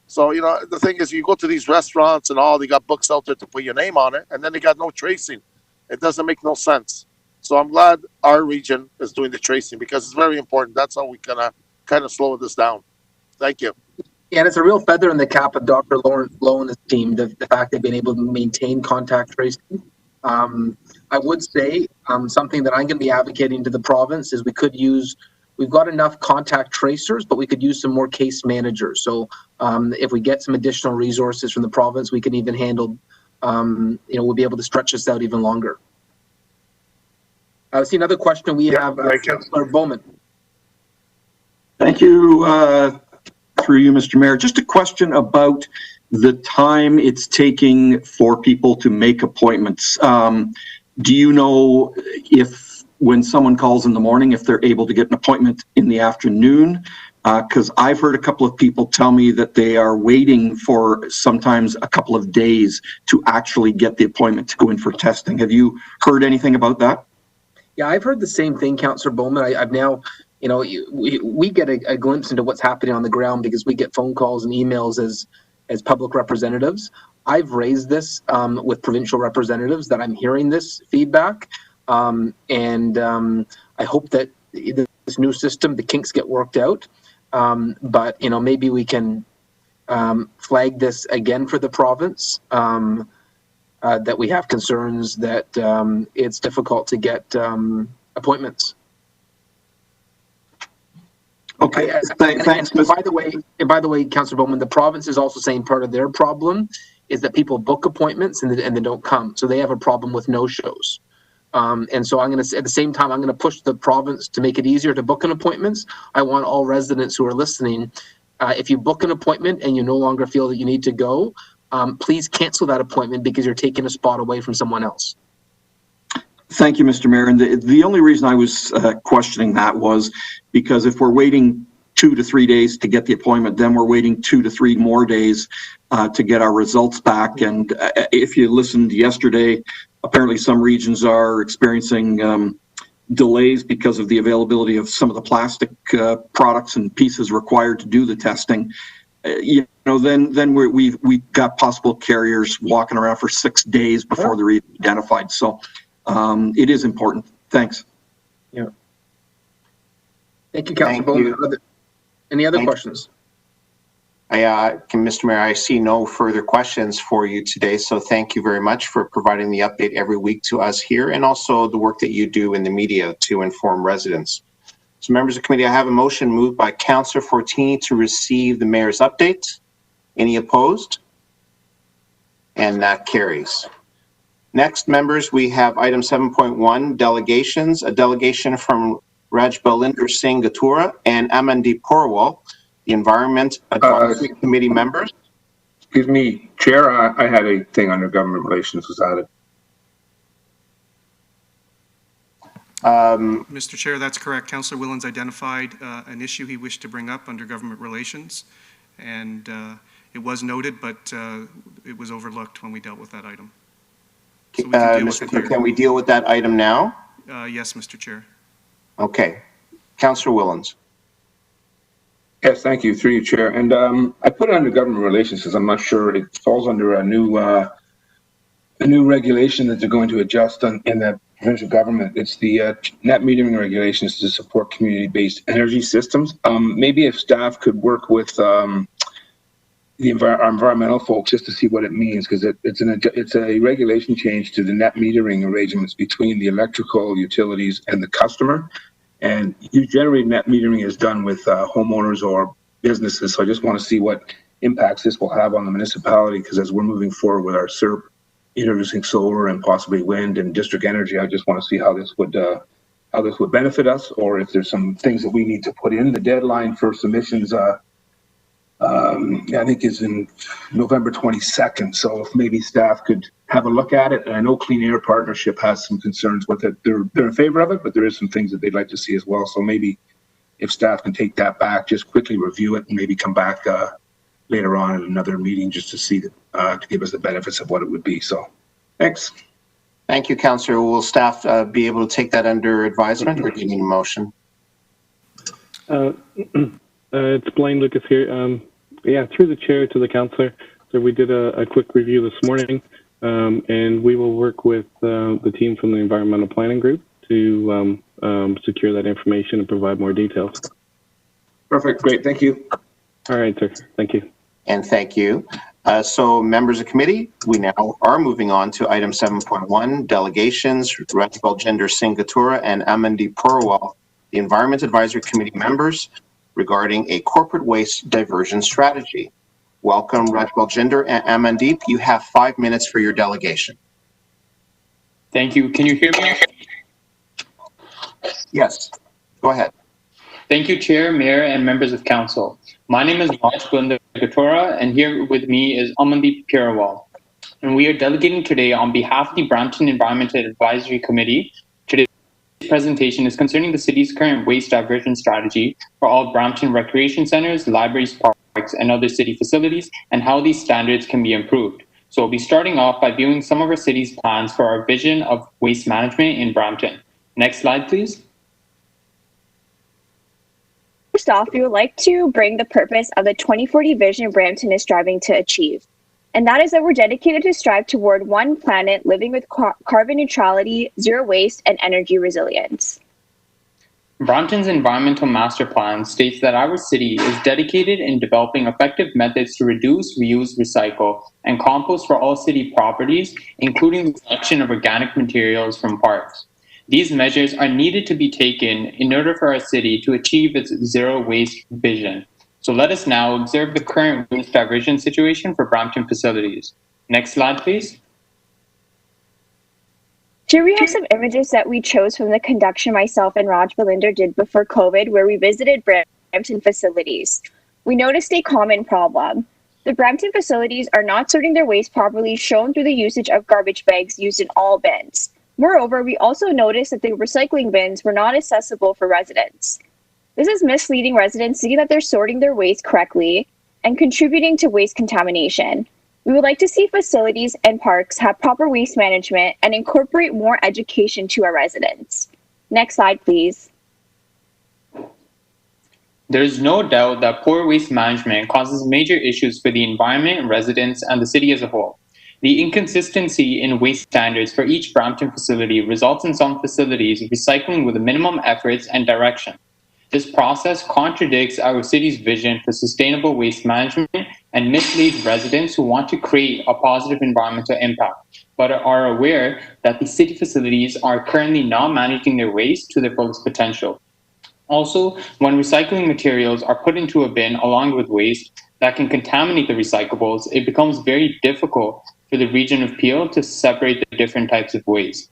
So, the thing is, you go to these restaurants and all, they got books out there to put your name on it, and then they got no tracing. It doesn't make no sense. So I'm glad our region is doing the tracing because it's very important. That's how we can kind of slow this down. Thank you. Yeah, and it's a real feather in the cap of Dr. Lawrence Lowe and his team, the fact they've been able to maintain contact tracing. I would say something that I'm going to be advocating to the province is we've got enough contact tracers, but we could use some more case managers. So if we get some additional resources from the province, we can even handle, we'll be able to stretch this out even longer. I see another question we have, Councillor Bowman. Thank you, through you, Mr. Mayor. Just a question about the time it's taking for people to make appointments. Do you know if when someone calls in the morning, if they're able to get an appointment in the afternoon? Because I've heard a couple of people tell me that they are waiting for sometimes a couple of days to actually get the appointment to go in for testing. Have you heard anything about that? Yeah, I've heard the same thing, Councillor Bowman. I've now, we get a glimpse into what's happening on the ground because we get phone calls and emails as public representatives. I've raised this with provincial representatives that I'm hearing this feedback. And I hope that this new system, the kinks get worked out. But, maybe we can flag this again for the province, that we have concerns that it's difficult to get appointments. Okay, thanks. By the way, Councillor Bowman, the province is also saying part of their problem is that people book appointments and they don't come. So they have a problem with no-shows. And so I'm going to, at the same time, I'm going to push the province to make it easier to book an appointments. I want all residents who are listening, if you book an appointment and you no longer feel that you need to go, please cancel that appointment because you're taking a spot away from someone else. Thank you, Mr. Mayor. And the only reason I was questioning that was because if we're waiting 2 to 3 days to get the appointment, then we're waiting 2 to 3 more days to get our results back. And if you listened yesterday, apparently some regions are experiencing delays because of the availability of some of the plastic products and pieces required to do the testing. Then we've got possible carriers walking around for 6 days before they're even identified. So it is important. Thanks. Yeah. Thank you, Councillor Bowman. Any other questions? Mr. Mayor, I see no further questions for you today. So thank you very much for providing the update every week to us here and also the work that you do in the media to inform residents. So members of the committee, I have a motion moved by Councillor Fortini to receive the mayor's update. Any opposed? And that carries. Next, members, we have item 7.1, delegations. A delegation from Raj Balinder Singh Gatura and Amandeep Porwal, the Environment Advisory Committee members. Excuse me, Chair, I had a thing under government relations was added. Mr. Chair, that's correct. Councillor Willens identified an issue he wished to bring up under government relations, and it was noted, but it was overlooked when we dealt with that item. So we can deal with it here. Can we deal with that item now? Yes, Mr. Chair. Okay. Councillor Willens. Yes, thank you, through you, Chair. And I put it under government relations because I'm not sure it falls under a new regulation that they're going to adjust in the provincial government. It's the net metering regulations to support community-based energy systems. Maybe if staff could work with our environmental folks just to see what it means, because it's a regulation change to the net metering arrangements between the electrical utilities and the customer. And generally net metering is done with homeowners or businesses. So I just want to see what impacts this will have on the municipality, because as we're moving forward with our SERP, introducing solar and possibly wind and district energy, I just want to see how this would benefit us, or if there's some things that we need to put in. The deadline for submissions, I think is in November 22nd. So if maybe staff could have a look at it. And I know Clean Air Partnership has some concerns with it. They're in favor of it, but there is some things that they'd like to see as well. So maybe if staff can take that back, just quickly review it and maybe come back later on at another meeting just to see to give us the benefits of what it would be. So thanks. Thank you, Councillor. Will staff be able to take that under advisement, or do you need a motion? It's Blaine Lucas here. Yeah, through the chair to the councillor. So we did a quick review this morning, and we will work with the team from the environmental planning group to secure that information and provide more details. Perfect. Great. Thank you. All right, sir. Thank you. And thank you. So members of committee, we now are moving on to item 7.1, delegations, Raj Balinder Singh Gatura and Amandeep Porwal, the Environment Advisory Committee members, regarding a corporate waste diversion strategy. Welcome, Raj Balinder and Amandeep. You have 5 minutes for your delegation. Thank you. Can you hear me? Yes, go ahead. Thank you, Chair, Mayor, and members of Council. My name is Raj Balinder Gatora, and here with me is Amandeep Porwal. And we are delegating today on behalf of the Brampton Environmental Advisory Committee. Today's presentation is concerning the city's current waste diversion strategy for all Brampton recreation centers, libraries, parks, and other city facilities, and how these standards can be improved. So we'll be starting off by viewing some of our city's plans for our vision of waste management in Brampton. Next slide, please. First off, we would like to bring the purpose of the 2040 vision Brampton is striving to achieve. And that is that we're dedicated to strive toward one planet living with carbon neutrality, zero waste, and energy resilience. Brampton's environmental master plan states that our city is dedicated in developing effective methods to reduce, reuse, recycle, and compost for all city properties, including the collection of organic materials from parks. These measures are needed to be taken in order for our city to achieve its zero waste vision. So let us now observe the current waste diversion situation for Brampton facilities. Next slide, please. Here we have some images that we chose from the conduction myself and Raj Balinder did before COVID, where we visited Brampton facilities. We noticed a common problem. The Brampton facilities are not sorting their waste properly, shown through the usage of garbage bags used in all bins. Moreover, we also noticed that the recycling bins were not accessible for residents. This is misleading residents thinking that they're sorting their waste correctly and contributing to waste contamination. We would like to see facilities and parks have proper waste management and incorporate more education to our residents. Next slide, please. There is no doubt that poor waste management causes major issues for the environment, residents, and the city as a whole. The inconsistency in waste standards for each Brampton facility results in some facilities recycling with minimum efforts and direction. This process contradicts our city's vision for sustainable waste management and misleads residents who want to create a positive environmental impact, but are aware that the city facilities are currently not managing their waste to their fullest potential. Also, when recycling materials are put into a bin along with waste, that can contaminate the recyclables, it becomes very difficult for the region of Peel to separate the different types of waste.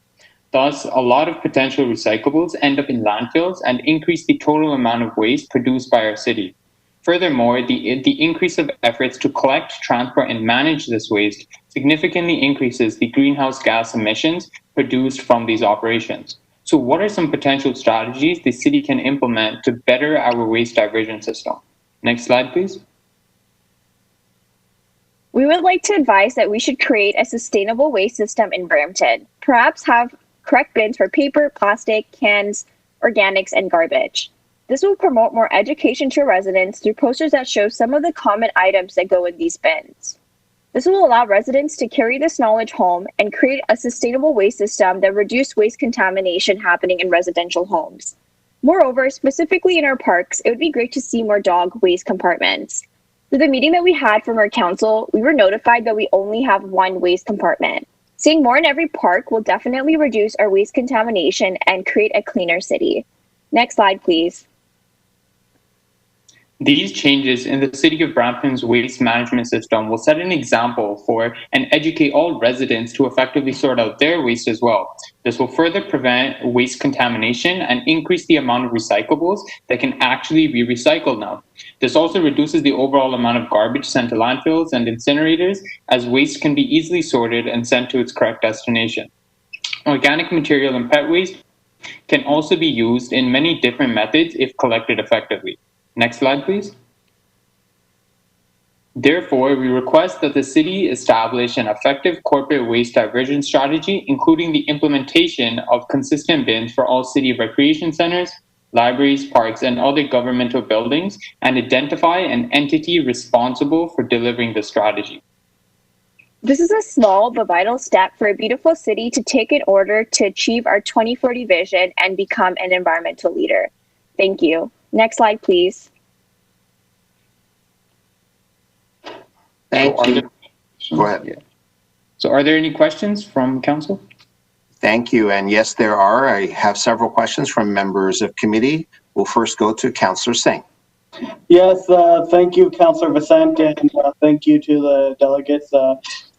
Thus, a lot of potential recyclables end up in landfills and increase the total amount of waste produced by our city. Furthermore, the increase of efforts to collect, transport, and manage this waste significantly increases the greenhouse gas emissions produced from these operations. So what are some potential strategies the city can implement to better our waste diversion system? Next slide, please. We would like to advise that we should create a sustainable waste system in Brampton. Perhaps have correct bins for paper, plastic, cans, organics, and garbage. This will promote more education to residents through posters that show some of the common items that go in these bins. This will allow residents to carry this knowledge home and create a sustainable waste system that reduces waste contamination happening in residential homes. Moreover, specifically in our parks, it would be great to see more dog waste compartments. Through the meeting that we had from our council, we were notified that we only have one waste compartment. Seeing more in every park will definitely reduce our waste contamination and create a cleaner city. Next slide, please. These changes in the City of Brampton's waste management system will set an example for and educate all residents to effectively sort out their waste as well. This will further prevent waste contamination and increase the amount of recyclables that can actually be recycled now. This also reduces the overall amount of garbage sent to landfills and incinerators, as waste can be easily sorted and sent to its correct destination. Organic material and pet waste can also be used in many different methods if collected effectively. Next slide, please. Therefore, we request that the city establish an effective corporate waste diversion strategy, including the implementation of consistent bins for all city recreation centers, libraries, parks, and other governmental buildings, and identify an entity responsible for delivering the strategy. This is a small but vital step for a beautiful city to take in order to achieve our 2040 vision and become an environmental leader. Thank you. Next slide, please. Thank you. Go ahead. So are there any questions from council? Thank you. And yes, there are. I have several questions from members of committee. We'll first go to Councillor Singh. Yes, thank you, Councillor Vicente, and thank you to the delegates.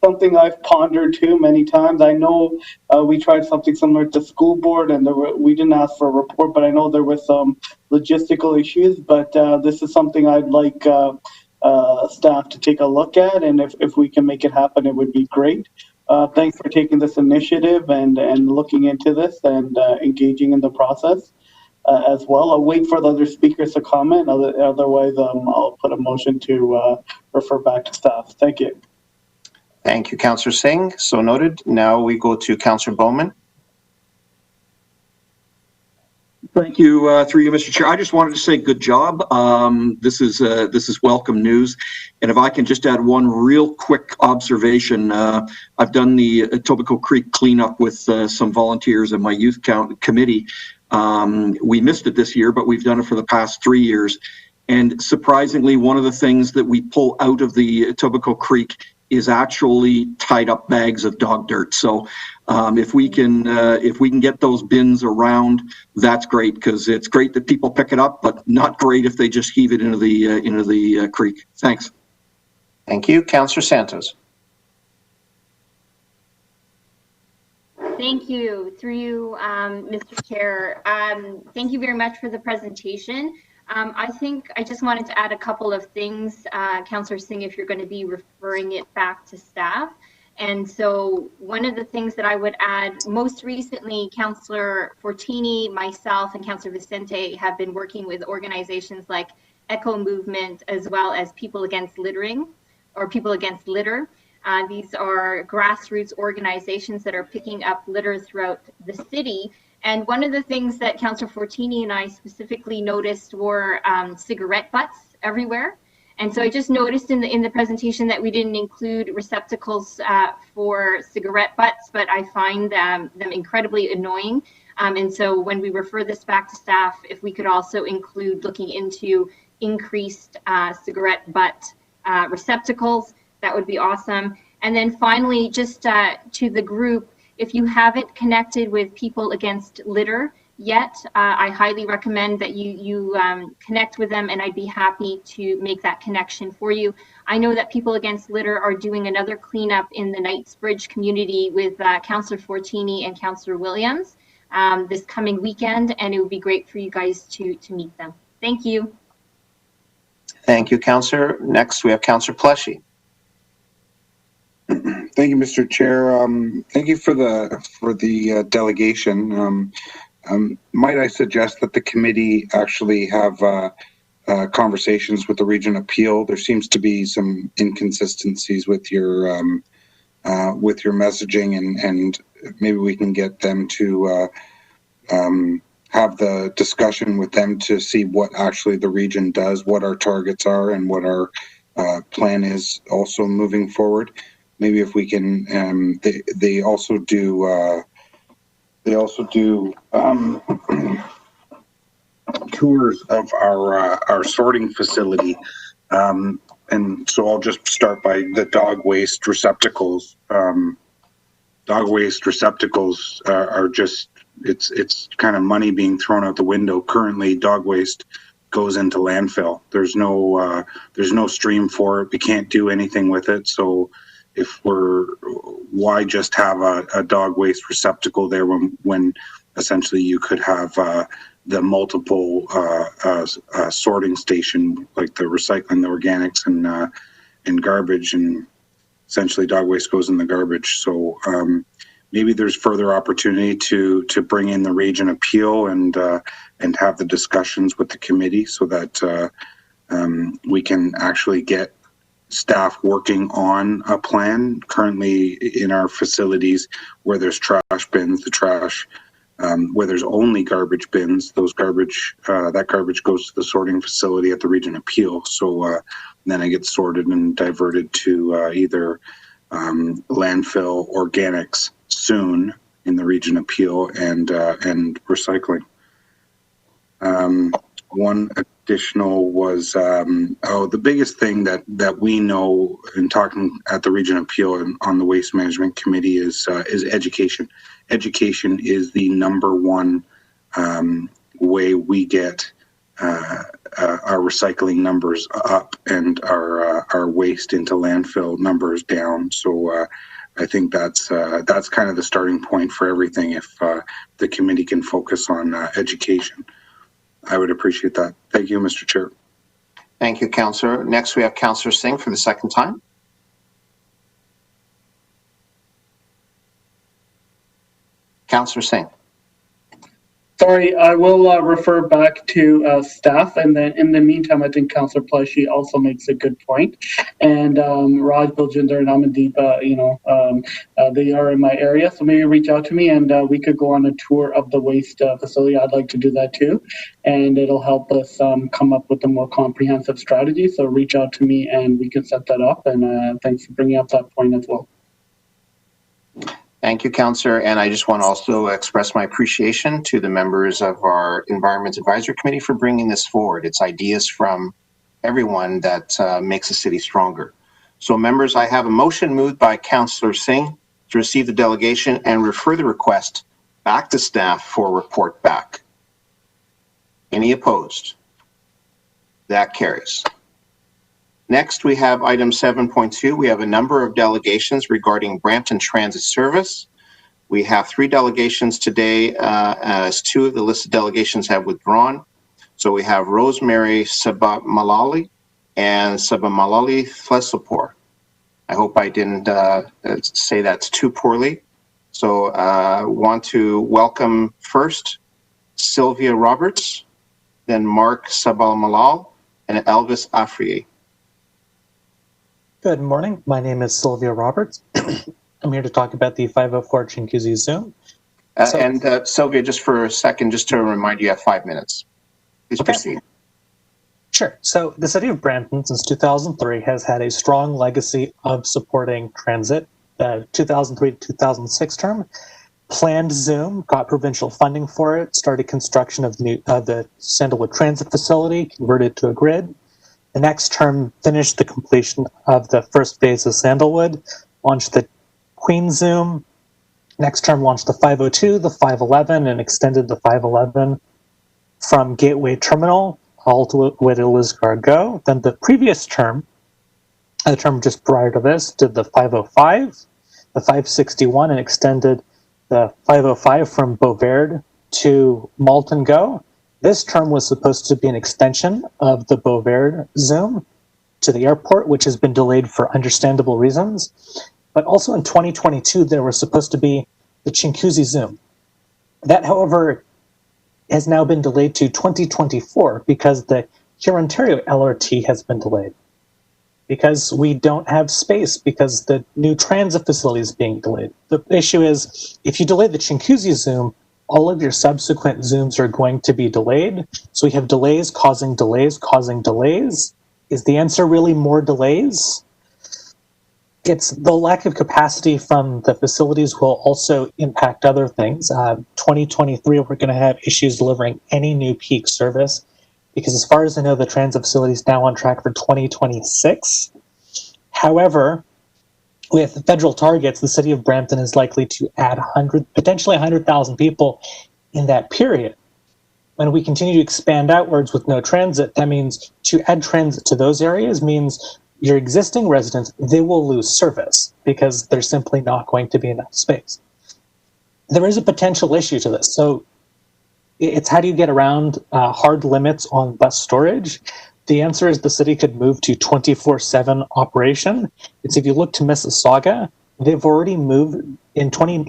Something I've pondered too many times. I know we tried something similar to school board, and we didn't ask for a report, but I know there were some logistical issues. But this is something I'd like staff to take a look at, and if we can make it happen, it would be great. Thanks for taking this initiative and looking into this and engaging in the process. As well. I'll wait for the other speakers to comment. Otherwise, I'll put a motion to refer back to staff. Thank you. Thank you, Councillor Singh. So noted. Now we go to Councillor Bowman. Thank you, through you, Mr. Chair. I just wanted to say good job. This is welcome news. And if I can just add one real quick observation, I've done the Etobicoke Creek cleanup with some volunteers in my youth committee. We missed it this year, but we've done it for the past 3 years. And surprisingly, one of the things that we pull out of the Etobicoke Creek is actually tied up bags of dog dirt. So if we can get those bins around, that's great, because it's great that people pick it up, but not great if they just heave it into the creek. Thanks. Thank you, Councillor Santos. Thank you. Through you, Mr. Chair. Thank you very much for the presentation. I think I just wanted to add a couple of things, Councillor Singh, if you're going to be referring it back to staff. And so one of the things that I would add, most recently, Councillor Fortini, myself, and Councillor Vicente have been working with organizations like Echo Movement, as well as People Against Littering, or People Against Litter. These are grassroots organizations that are picking up litter throughout the city. And one of the things that Councillor Fortini and I specifically noticed were cigarette butts everywhere. And so I just noticed in the presentation that we didn't include receptacles for cigarette butts, but I find them incredibly annoying. And so when we refer this back to staff, if we could also include looking into increased cigarette butt receptacles, that would be awesome. And then finally, just to the group, if you haven't connected with People Against Litter, yet, I highly recommend that you connect with them, and I'd be happy to make that connection for you. I know that People Against Litter are doing another cleanup in the Knightsbridge community with Councillor Fortini and Councillor Williams this coming weekend, and it would be great for you guys to meet them. Thank you. Thank you, Councillor. Next, we have Councillor Pleshy. Thank you, Mr. Chair. Thank you for the delegation. Might I suggest that the committee actually have conversations with the Region Appeal? There seems to be some inconsistencies with your messaging, and maybe we can get them to have the discussion with them to see what actually the region does, what our targets are, and what our plan is also moving forward. Maybe if we can, they also do tours of our sorting facility, and so I'll just start by the dog waste receptacles. Dog waste receptacles are just it's kind of money being thrown out the window. Currently, dog waste goes into landfill. There's no stream for it. We can't do anything with it. So why just have a dog waste receptacle there when essentially you could have the multiple sorting station, like the recycling, the organics and garbage, and essentially dog waste goes in the garbage. So maybe there's further opportunity to bring in the Region Appeal and have the discussions with the committee so that we can actually get staff working on a plan. Currently in our facilities where there's trash bins, where there's only garbage bins, that garbage goes to the sorting facility at the Region Appeal. So then it gets sorted and diverted to either landfill, organics soon in the Region Appeal, and recycling. One additional was the biggest thing that we know in talking at the Region Appeal and on the Waste Management Committee is education. Education is the number one way we get our recycling numbers up and our waste into landfill numbers down. So I think that's kind of the starting point for everything. If the committee can focus on education, I would appreciate that. Thank you, Mr. Chair. Thank you, Councillor. Next, we have Councillor Singh for the second time. Councillor Singh. Sorry, I will refer back to staff, and then in the meantime, I think Councillor Pleshy also makes a good point. And Raj, Biljinder, and Amandeep, they are in my area, so maybe reach out to me, and we could go on a tour of the waste facility. I'd like to do that too, and it'll help us come up with a more comprehensive strategy. So reach out to me, and we can set that up. And thanks for bringing up that point as well. Thank you, Councillor. And I just want to also express my appreciation to the members of our Environment Advisory Committee for bringing this forward. It's ideas from everyone that makes the city stronger. So members, I have a motion moved by Councillor Singh to receive the delegation and refer the request back to staff for a report back. Any opposed? That carries. Next, we have item 7.2. We have a number of delegations regarding Brampton Transit Service. We have 3 delegations today, as 2 of the listed delegations have withdrawn. So we have Rosemary Sabamalali and Sabamalali Flesopor. I hope I didn't say that too poorly. So want to welcome first Sylvia Roberts, then Mark Sabamalal, and Elvis Afrier. Good morning. My name is Sylvia Roberts. I'm here to talk about the 504 Chinguacousy Zoom. Sylvia, just for a second, just to remind you have 5 minutes. Please proceed. Sure. So the city of Brampton since 2003 has had a strong legacy of supporting transit. The 2003 to 2006 term planned Zoom, got provincial funding for it, started construction of the Sandalwood Transit Facility, converted to a grid. The next term finished the completion of the first phase of Sandalwood, launched the Queen Zoom, Next term launched the 502, the 511, and extended the 511 from Gateway Terminal all the way to Lisgar Go. Then the previous term, the term just prior to this, did the 505, the 561, and extended the 505 from Beauverde to Malton Go. This term was supposed to be an extension of the Beauverde Zoom to the airport, which has been delayed for understandable reasons. But also in 2022, there was supposed to be the Chinguacousy Zoom. That, however, has now been delayed to 2024 because the Hurontario LRT has been delayed. Because we don't have space, because the new transit facility is being delayed. The issue is, if you delay the Chinguacousy Zoom, all of your subsequent Zooms are going to be delayed. So we have delays causing delays causing delays. Is the answer really more delays? It's the lack of capacity from the facilities will also impact other things. 2023, we're going to have issues delivering any new peak service because as far as I know, the transit facility is now on track for 2026. However, with federal targets, the city of Brampton is likely to add potentially 100,000 people in that period. When we continue to expand outwards with no transit, that means to add transit to those areas means your existing residents, they will lose service because there's simply not going to be enough space. There is a potential issue to this. So it's how do you get around hard limits on bus storage? The answer is the city could move to 24/7 operation. It's if you look to Mississauga, they've already moved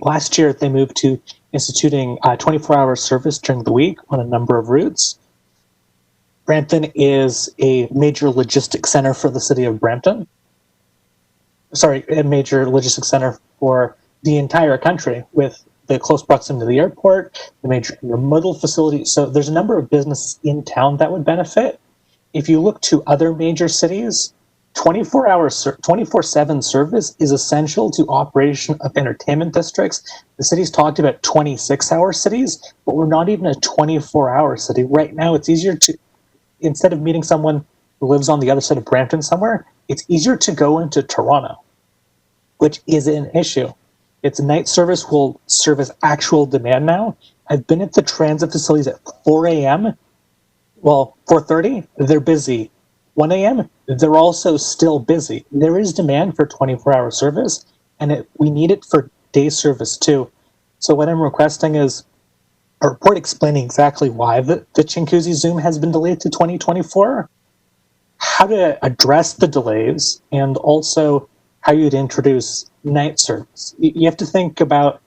last year they moved to instituting 24-hour service during the week on a number of routes. Brampton is a major logistics center for the city of Brampton. Sorry, a major logistics center for the entire country with the close proximity to the airport, the major intermodal facility. So there's a number of businesses in town that would benefit. If you look to other major cities, 24/7 service is essential to operation of entertainment districts. The city's talked about 26-hour cities, but we're not even a 24-hour city. Right now, it's easier to, instead of meeting someone who lives on the other side of Brampton somewhere, it's easier to go into Toronto, which is an issue. Its night service will service actual demand now. I've been at the transit facilities at 4 a.m. Well, 4:30, they're busy. 1 a.m., they're also still busy. There is demand for 24-hour service, and we need it for day service too. So what I'm requesting is a report explaining exactly why the Chinguacousy Zoom has been delayed to 2024, how to address the delays, and also how you'd introduce night service. You have to think about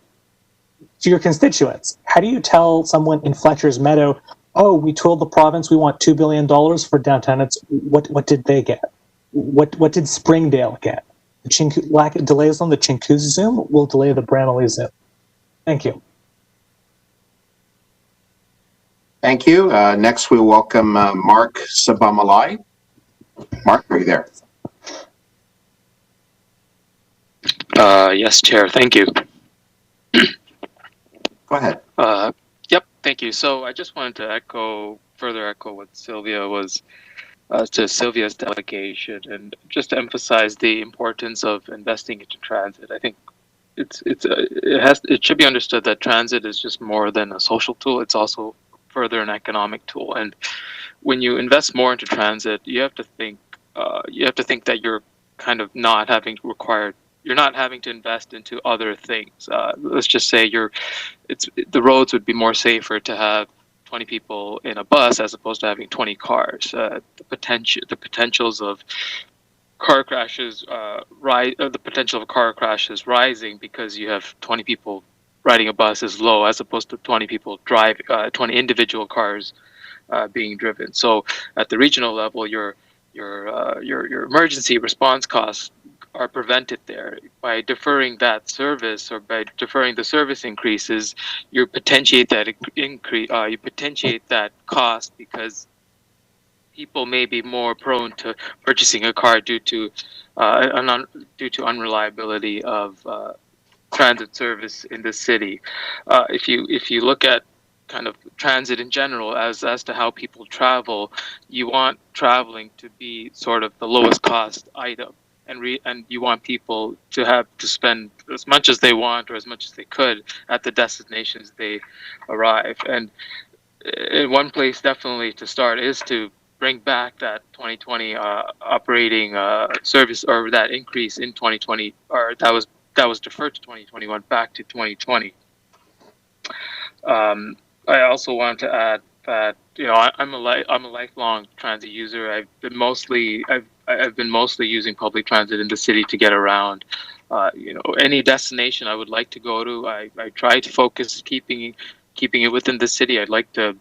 your constituents. How do you tell someone in Fletcher's Meadow, oh, we told the province we want $2 billion for downtown. What did they get? What did Springdale get? The lack of delays on the Chinguacousy Zoom will delay the Bramalea Zoom. Thank you. Thank you. Next, we welcome Mark Sabamalai. Mark, are you there? Yes, Chair. Thank you. Go ahead. Yep. Thank you. So I just wanted to further echo what Sylvia was to Sylvia's delegation, and just to emphasize the importance of investing into transit. I think it should be understood that transit is just more than a social tool. It's also further an economic tool. And when you invest more into transit, you have to think that you're kind of not having to invest into other things. Let's just say the roads would be more safer to have 20 people in a bus as opposed to having 20 cars. The potentials of car crashes the potential of car crashes rising because you have 20 people riding a bus is low as opposed to 20 people 20 individual cars being driven. So at the regional level, your emergency response costs are prevented there by deferring that service, or by deferring the service increases. You potentiate that increase. You potentiate that cost because people may be more prone to purchasing a car due to unreliability of transit service in the city. If you look at kind of transit in general as to how people travel, you want traveling to be sort of the lowest cost item. and you want people to have to spend as much as they want or as much as they could at the destinations they arrive. And one place definitely to start is to bring back that 2020 operating service, or that increase in 2020, or that was deferred to 2021 back to 2020. I also want to add that I'm a lifelong transit user. I've been mostly using public transit in the city to get around. Any destination I would like to go to, I try to focus keeping it within the city. I'd like to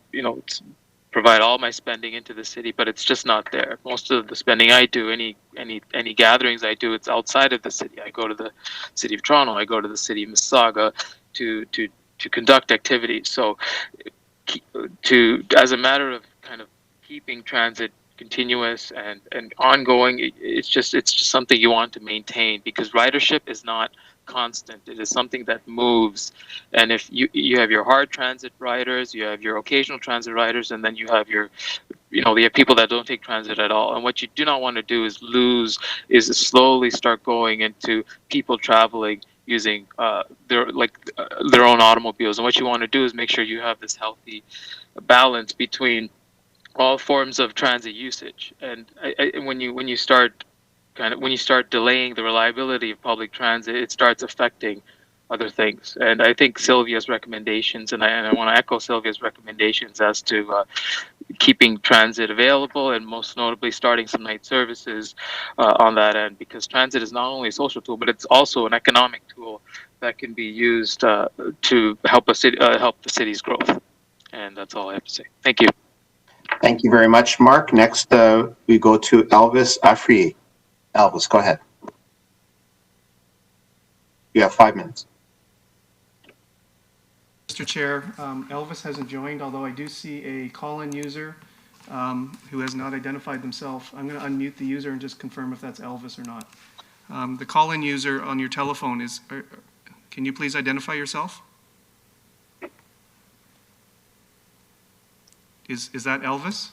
provide all my spending into the city, but it's just not there. Most of the spending I do, any gatherings I do, it's outside of the city. I go to the city of Toronto, I go to the city of Mississauga to conduct activities. So as a matter of kind of keeping transit continuous and ongoing, it's just something you want to maintain, because ridership is not constant. It is something that moves. And if you have your hard transit riders, you have your occasional transit riders, and then you have you have people that don't take transit at all. And what you do not want to do is slowly start going into people traveling using their own automobiles. And what you want to do is make sure you have this healthy balance between all forms of transit usage. And when you start delaying the reliability of public transit, it starts affecting other things. And I think Sylvia's recommendations, and I want to echo Sylvia's recommendations as to keeping transit available, and most notably starting some night services on that end, because transit is not only a social tool, but it's also an economic tool that can be used to help help the city's growth. And that's all I have to say. Thank you. Thank you very much, Mark. Next, we go to Elvis Afriye. Elvis, go ahead. You have 5 minutes. Mr. Chair, Elvis hasn't joined, although I do see a call-in user who has not identified themselves. I'm going to unmute the user and just confirm if that's Elvis or not. The call-in user on your telephone is, can you please identify yourself? Is that Elvis?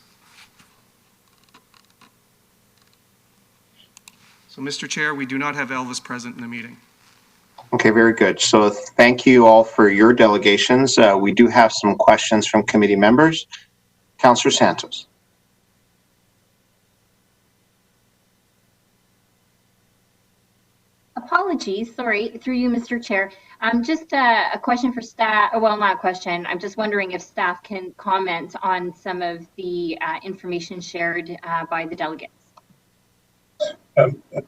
So, Mr. Chair, we do not have Elvis present in the meeting. Okay, very good. So thank you all for your delegations. We do have some questions from committee members. Councillor Santos. Apologies, sorry, through you, Mr. Chair. Just a question for staff, well, not a question. I'm just wondering if staff can comment on some of the information shared by the delegates.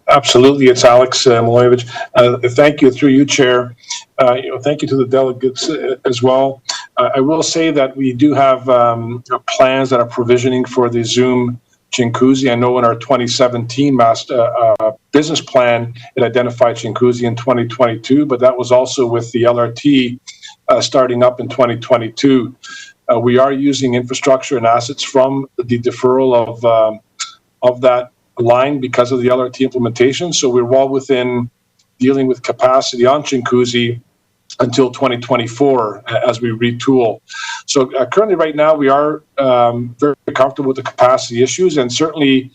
Absolutely, it's Alex Milojevic. Thank you, through you, Chair. Thank you to the delegates as well. I will say that we do have plans that are provisioning for the Zoom Chinguacousy. I know in our 2017 business plan, it identified Chinguacousy in 2022, but that was also with the LRT starting up in 2022. We are using infrastructure and assets from the deferral of that line because of the LRT implementation. So we're well within dealing with capacity on Chinguacousy until 2024 as we retool. So currently right now we are very comfortable with the capacity issues, and certainly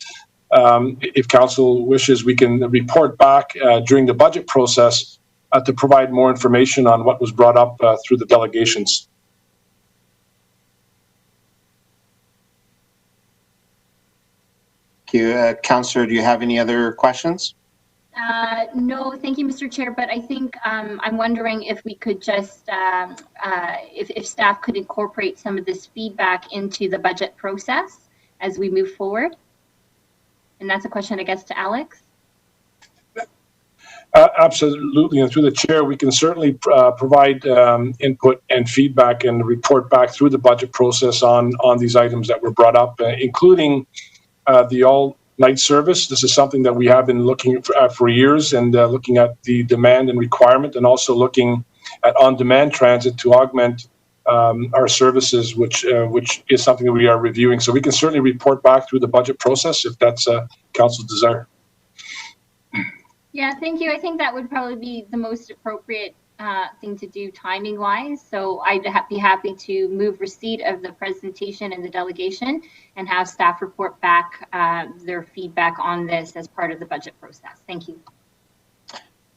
if council wishes, we can report back during the budget process to provide more information on what was brought up through the delegations. Thank you. Councillor, do you have any other questions? No, thank you, Mr. Chair, but I think I'm wondering if we could just, if staff could incorporate some of this feedback into the budget process as we move forward. And that's a question, I guess, to Alex. Absolutely, and through the chair, we can certainly provide input and feedback and report back through the budget process on these items that were brought up, including the all-night service. This is something that we have been looking at for years, and looking at the demand and requirement, and also looking at on-demand transit to augment our services, which is something that we are reviewing. So we can certainly report back through the budget process if that's council's desire. Yeah, thank you. I think that would probably be the most appropriate thing to do timing wise. So I'd be happy to move receipt of the presentation and the delegation and have staff report back their feedback on this as part of the budget process. Thank you.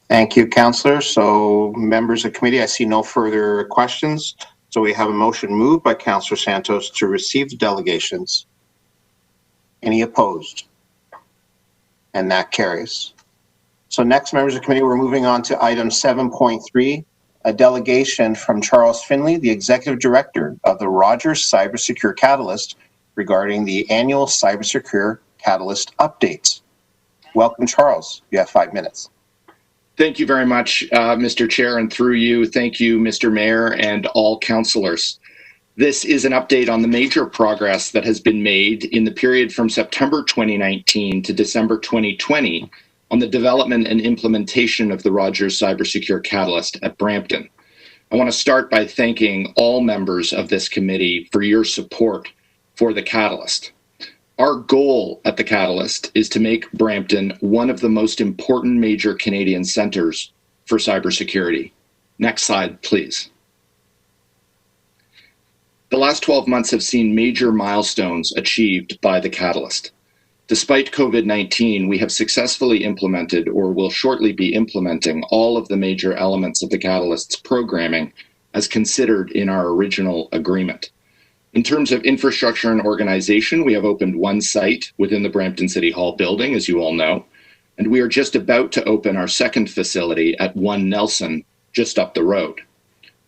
Thank you, Councillor. So members of the committee, I see no further questions. So we have a motion moved by Councillor Santos to receive the delegations. Any opposed? And that carries. So next, members of the committee, we're moving on to item 7.3, a delegation from Charles Finley, the Executive Director of the Rogers Cybersecure Catalyst, regarding the annual Cybersecure Catalyst updates. Welcome, Charles. You have 5 minutes. Thank you very much, Mr. Chair, and through you, thank you, Mr. Mayor, and all councillors. This is an update on the major progress that has been made in the period from September 2019 to December 2020 on the development and implementation of the Rogers Cybersecure Catalyst at Brampton. I want to start by thanking all members of this committee for your support for the Catalyst. Our goal at the Catalyst is to make Brampton one of the most important major Canadian centers for cybersecurity. Next slide, please. The last 12 months have seen major milestones achieved by the Catalyst. Despite COVID-19, we have successfully implemented or will shortly be implementing all of the major elements of the Catalyst's programming as considered in our original agreement. In terms of infrastructure and organization, we have opened one site within the Brampton City Hall building, as you all know, and we are just about to open our second facility at 1 Nelson, just up the road.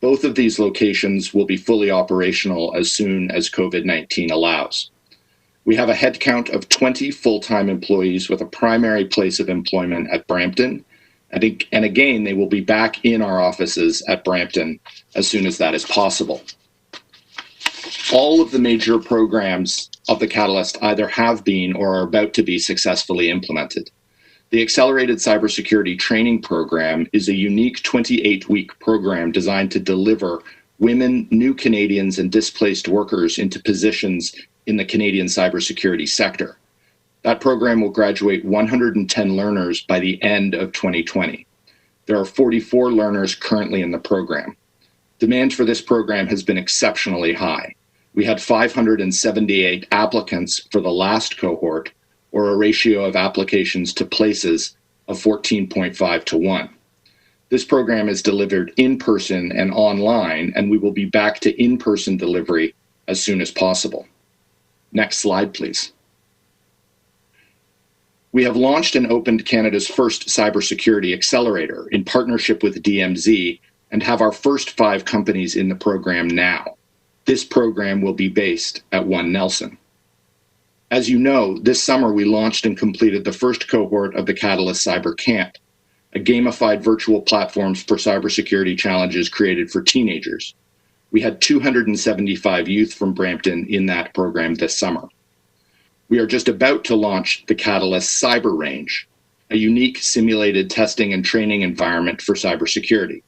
Both of these locations will be fully operational as soon as COVID-19 allows. We have a headcount of 20 full-time employees with a primary place of employment at Brampton, and again, they will be back in our offices at Brampton as soon as that is possible. All of the major programs of the Catalyst either have been or are about to be successfully implemented. The Accelerated Cybersecurity Training Program is a unique 28-week program designed to deliver women, new Canadians, and displaced workers into positions in the Canadian cybersecurity sector. That program will graduate 110 learners by the end of 2020. There are 44 learners currently in the program. Demand for this program has been exceptionally high. We had 578 applicants for the last cohort, or a ratio of applications to places of 14.5 to 1. This program is delivered in person and online, and we will be back to in-person delivery as soon as possible. Next slide, please. We have launched and opened Canada's first cybersecurity accelerator in partnership with DMZ and have our first 5 companies in the program now. This program will be based at 1 Nelson. As you know, this summer we launched and completed the first cohort of the Catalyst Cyber Camp, a gamified virtual platform for cybersecurity challenges created for teenagers. We had 275 youth from Brampton in that program this summer. We are just about to launch the Catalyst Cyber Range, a unique simulated testing and training environment for cybersecurity.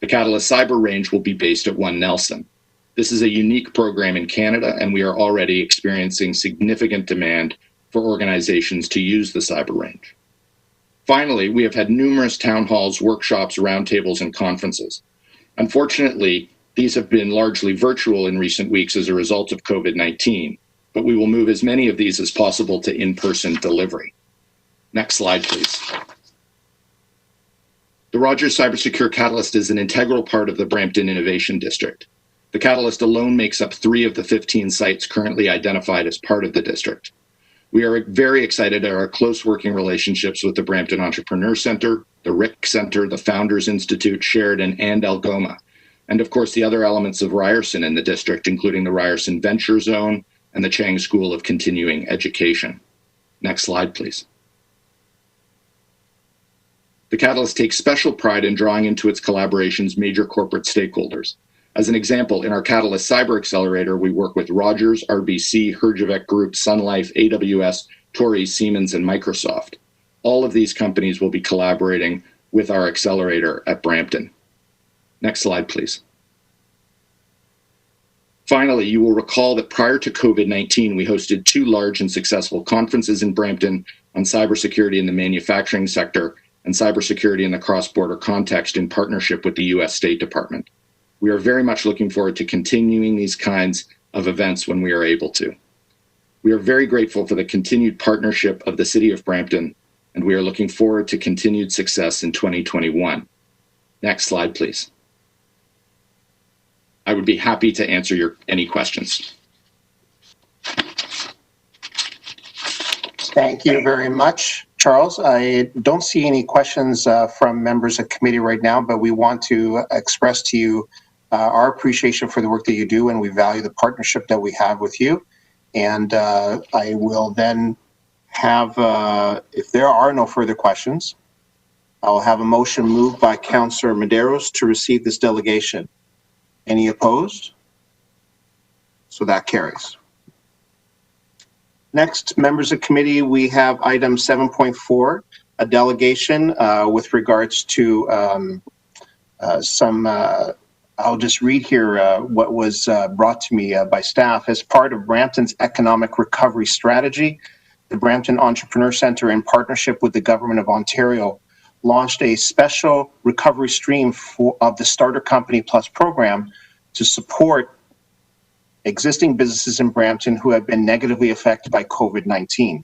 The Catalyst Cyber Range will be based at 1 Nelson. This is a unique program in Canada, and we are already experiencing significant demand for organizations to use the Cyber Range. Finally, we have had numerous town halls, workshops, roundtables, and conferences. Unfortunately, these have been largely virtual in recent weeks as a result of COVID-19, but we will move as many of these as possible to in-person delivery. Next slide, please. The Rogers Cybersecure Catalyst is an integral part of the Brampton Innovation District. The Catalyst alone makes up 3 of the 15 sites currently identified as part of the district. We are very excited at our close working relationships with the Brampton Entrepreneur Centre, the RIC Centre, the Founders Institute, Sheridan, and Algoma, and of course the other elements of Ryerson in the district, including the Ryerson Venture Zone and the Chang School of Continuing Education. Next slide, please. The Catalyst takes special pride in drawing into its collaborations major corporate stakeholders. As an example, in our Catalyst Cyber Accelerator, we work with Rogers, RBC, Herjavec Group, Sun Life, AWS, Tory, Siemens, and Microsoft. All of these companies will be collaborating with our accelerator at Brampton. Next slide, please. Finally, you will recall that prior to COVID-19, we hosted 2 large and successful conferences in Brampton on cybersecurity in the manufacturing sector and cybersecurity in the cross-border context in partnership with the U.S. State Department. We are very much looking forward to continuing these kinds of events when we are able to. We are very grateful for the continued partnership of the City of Brampton, and we are looking forward to continued success in 2021. Next slide, please. I would be happy to answer any questions. Thank you very much, Charles. I don't see any questions from members of committee right now, but we want to express to you our appreciation for the work that you do, and we value the partnership that we have with you. And I will then have, if there are no further questions, I'll have a motion moved by Councillor Medeiros to receive this delegation. Any opposed? So that carries. Next, members of committee, we have item 7.4, a delegation with regards to I'll just read here what was brought to me by staff. As part of Brampton's economic recovery strategy, the Brampton Entrepreneur Centre, in partnership with the Government of Ontario, launched a special recovery stream of the Starter Company Plus program to support existing businesses in Brampton who have been negatively affected by COVID-19.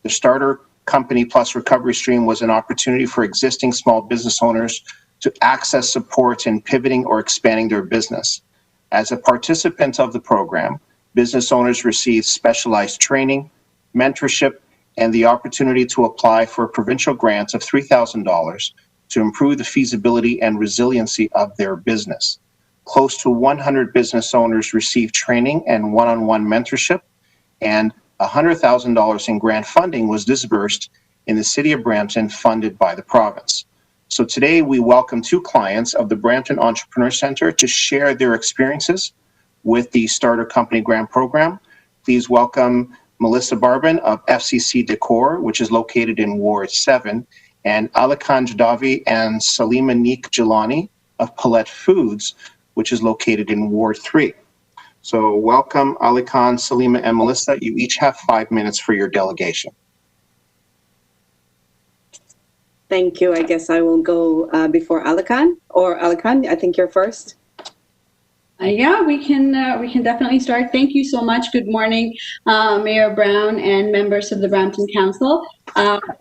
The Starter Company Plus recovery stream was an opportunity for existing small business owners to access support in pivoting or expanding their business. As a participant of the program, business owners receive specialized training, mentorship, and the opportunity to apply for a provincial grant of $3,000 to improve the feasibility and resiliency of their business. Close to 100 business owners received training and one-on-one mentorship, and $100,000 in grant funding was disbursed in the City of Brampton, funded by the province. So today we welcome two clients of the Brampton Entrepreneur Centre to share their experiences with the Starter Company Grant Program. Please welcome Melissa Barbin of FCC Decor, which is located in Ward 7, and Alikan Jadavi and Salima Neek Jelani of Palette Foods, which is located in Ward 3. So welcome, Alikan, Salima, and Melissa. You each have 5 minutes for your delegation. Thank you. I guess I will go before Alikan, or Alikan, I think you're first. Yeah, we can definitely start. Thank you so much. Good morning, Mayor Brown and members of the Brampton Council.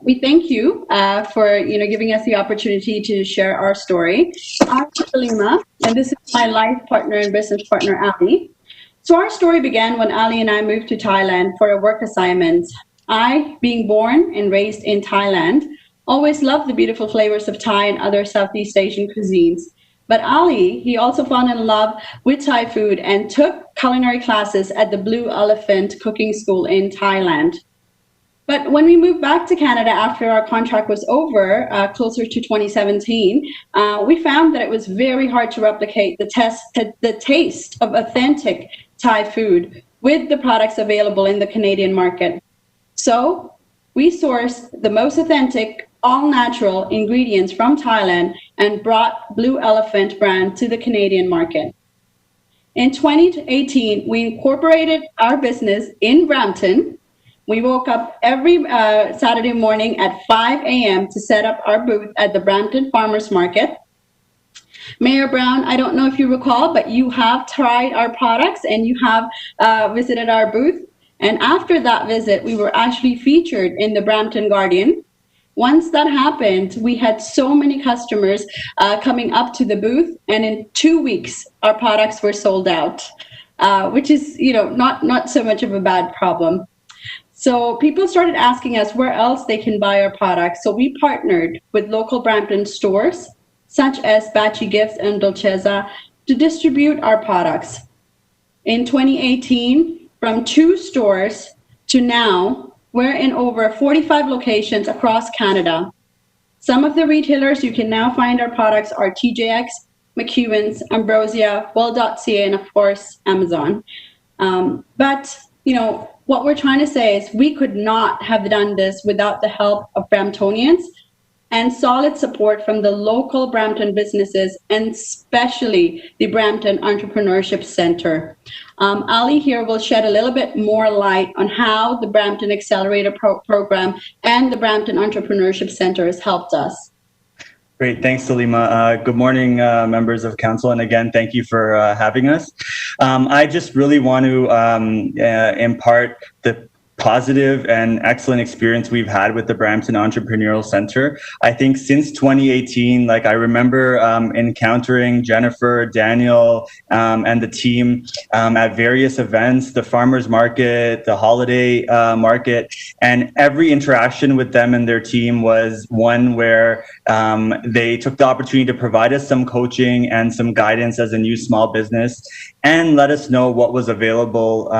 We thank you for giving us the opportunity to share our story. I'm Salima, and this is my life partner and business partner, Ali. So our story began when Ali and I moved to Thailand for a work assignment. I, being born and raised in Thailand, always loved the beautiful flavors of Thai and other Southeast Asian cuisines. But Ali, he also fell in love with Thai food and took culinary classes at the Blue Elephant Cooking School in Thailand. But when we moved back to Canada after our contract was over, closer to 2017, we found that it was very hard to replicate the taste of authentic Thai food with the products available in the Canadian market. So we sourced the most authentic, all-natural ingredients from Thailand and brought Blue Elephant brand to the Canadian market. In 2018, we incorporated our business in Brampton. We woke up every Saturday morning at 5 a.m. to set up our booth at the Brampton Farmers Market. Mayor Brown, I don't know if you recall, but you have tried our products and you have visited our booth. And after that visit, we were actually featured in the Brampton Guardian. Once that happened, we had so many customers coming up to the booth, and in 2 weeks, our products were sold out, which is, not so much of a bad problem. So people started asking us where else they can buy our products. So we partnered with local Brampton stores, such as Bachi Gifts and Dolcezza, to distribute our products. In 2018, from 2 stores to now, we're in over 45 locations across Canada. Some of the retailers you can now find our products are TJX, McEwen's, Ambrosia, Well.ca, and of course, Amazon. But what we're trying to say is we could not have done this without the help of Bramptonians and solid support from the local Brampton businesses, and especially the Brampton Entrepreneurship Centre. Ali here will shed a little bit more light on how the Brampton Accelerator Program and the Brampton Entrepreneurship Centre has helped us. Great. Thanks, Salima. Good morning, members of council. And again, thank you for having us. I just really want to impart the positive and excellent experience we've had with the Brampton Entrepreneurial Center. I think since 2018, like I remember encountering Jennifer, Daniel, and the team at various events, the farmers market, the holiday market, and every interaction with them and their team was one where they took the opportunity to provide us some coaching and some guidance as a new small business and let us know what was available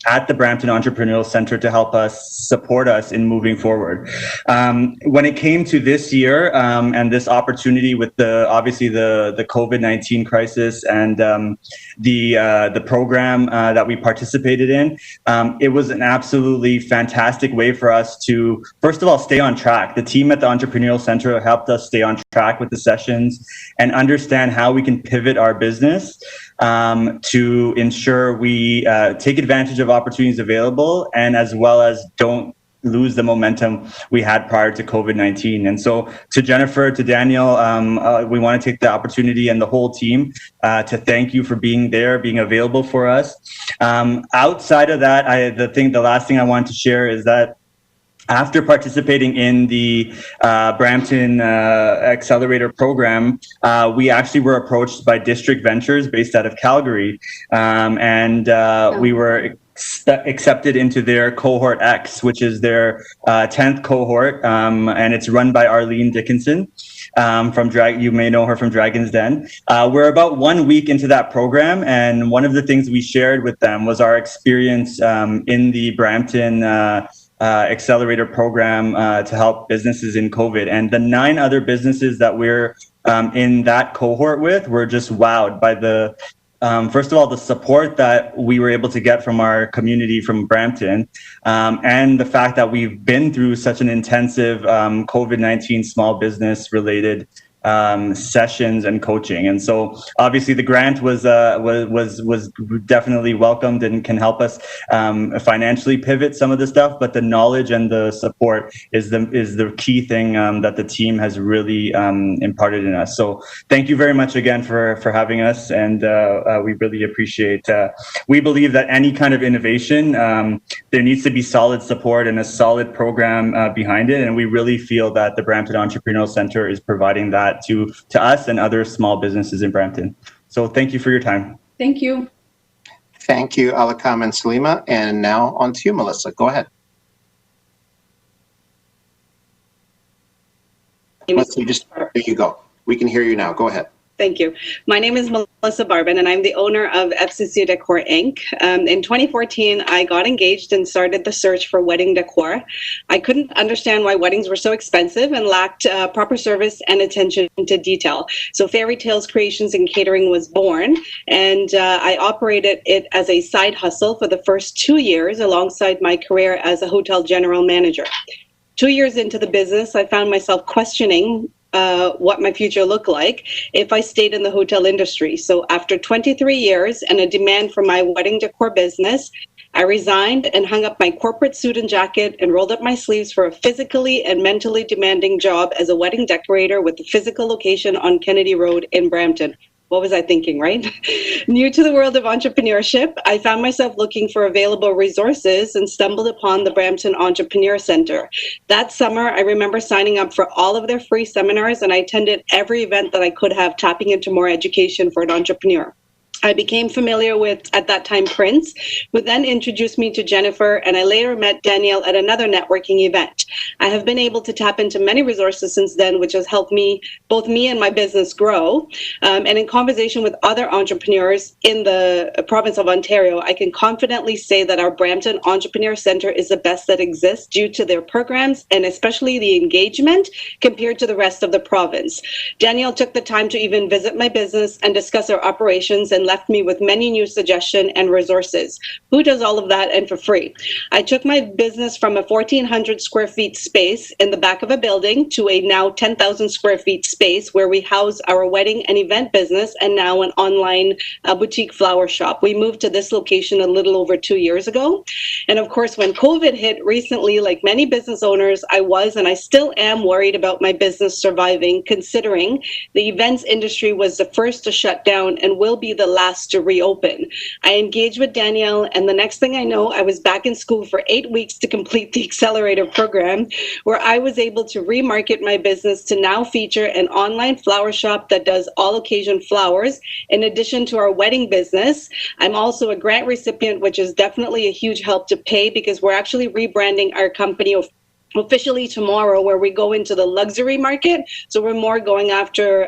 at the Brampton Entrepreneurial Center to help us support us in moving forward. When it came to this year and this opportunity with obviously the COVID-19 crisis and the program that we participated in, it was an absolutely fantastic way for us to, first of all, stay on track. The team at the Entrepreneurial Center helped us stay on track with the sessions and understand how we can pivot our business to ensure we take advantage of opportunities available and as well as don't lose the momentum we had prior to COVID-19. And so to Jennifer, to Daniel, we want to take the opportunity and the whole team to thank you for being there, being available for us. Outside of that, the last thing I wanted to share is that after participating in the Brampton Accelerator program, we actually were approached by District Ventures based out of Calgary, and we were accepted into their cohort X, which is their 10th cohort, and it's run by Arlene Dickinson from you may know her from Dragon's Den. We're about 1 week into that program, and one of the things we shared with them was our experience in the Brampton Accelerator program to help businesses in COVID. And the 9 other businesses that we're in that cohort with were just wowed by the first of all, the support that we were able to get from our community from Brampton, and the fact that we've been through such an intensive COVID-19 small business related sessions and coaching. And so obviously the grant was definitely welcomed and can help us financially pivot some of the stuff, but the knowledge and the support is the key thing that the team has really imparted in us. So thank you very much again for having us, and we really appreciate we believe that any kind of innovation there needs to be solid support and a solid program behind it, and we really feel that the Brampton Entrepreneurial Center is providing that to us and other small businesses in Brampton. So thank you for your time. Thank you. Thank you, Alakam and Salima. And now on to you, Melissa. Go ahead. Melissa, there you go. We can hear you now. Go ahead. Thank you. My name is Melissa Barbin, and I'm the owner of FCC Decor Inc. In 2014, I got engaged and started the search for wedding decor. I couldn't understand why weddings were so expensive and lacked proper service and attention to detail. So Fairy Tales Creations and Catering was born, and I operated it as a side hustle for the first 2 years alongside my career as a hotel general manager. 2 years into the business, I found myself questioning what my future looked like if I stayed in the hotel industry. So after 23 years and a demand for my wedding decor business, I resigned and hung up my corporate suit and jacket and rolled up my sleeves for a physically and mentally demanding job as a wedding decorator with a physical location on Kennedy Road in Brampton. What was I thinking, right? New to the world of entrepreneurship, I found myself looking for available resources and stumbled upon the Brampton Entrepreneur Center. That summer, I remember signing up for all of their free seminars, and I attended every event that I could have, tapping into more education for an entrepreneur. I became familiar with, at that time, Prince, who then introduced me to Jennifer, and I later met Danielle at another networking event. I have been able to tap into many resources since then, which has helped both me and my business grow. And in conversation with other entrepreneurs in the province of Ontario, I can confidently say that our Brampton Entrepreneur Center is the best that exists due to their programs and especially the engagement compared to the rest of the province. Danielle took the time to even visit my business and discuss our operations and left me with many new suggestions and resources. Who does all of that and for free? I took my business from a 1,400 square feet space in the back of a building to a now 10,000 square feet space where we house our wedding and event business and now an online boutique flower shop. We moved to this location a little over 2 years ago. And of course, when COVID hit recently, like many business owners, I was and I still am worried about my business surviving, considering the events industry was the first to shut down and will be the last to reopen. I engaged with Danielle, and the next thing I know, I was back in school for 8 weeks to complete the accelerator program, where I was able to remarket my business to now feature an online flower shop that does all occasion flowers. In addition to our wedding business, I'm also a grant recipient, which is definitely a huge help to pay, because we're actually rebranding our company officially tomorrow, where we go into the luxury market. So we're more going after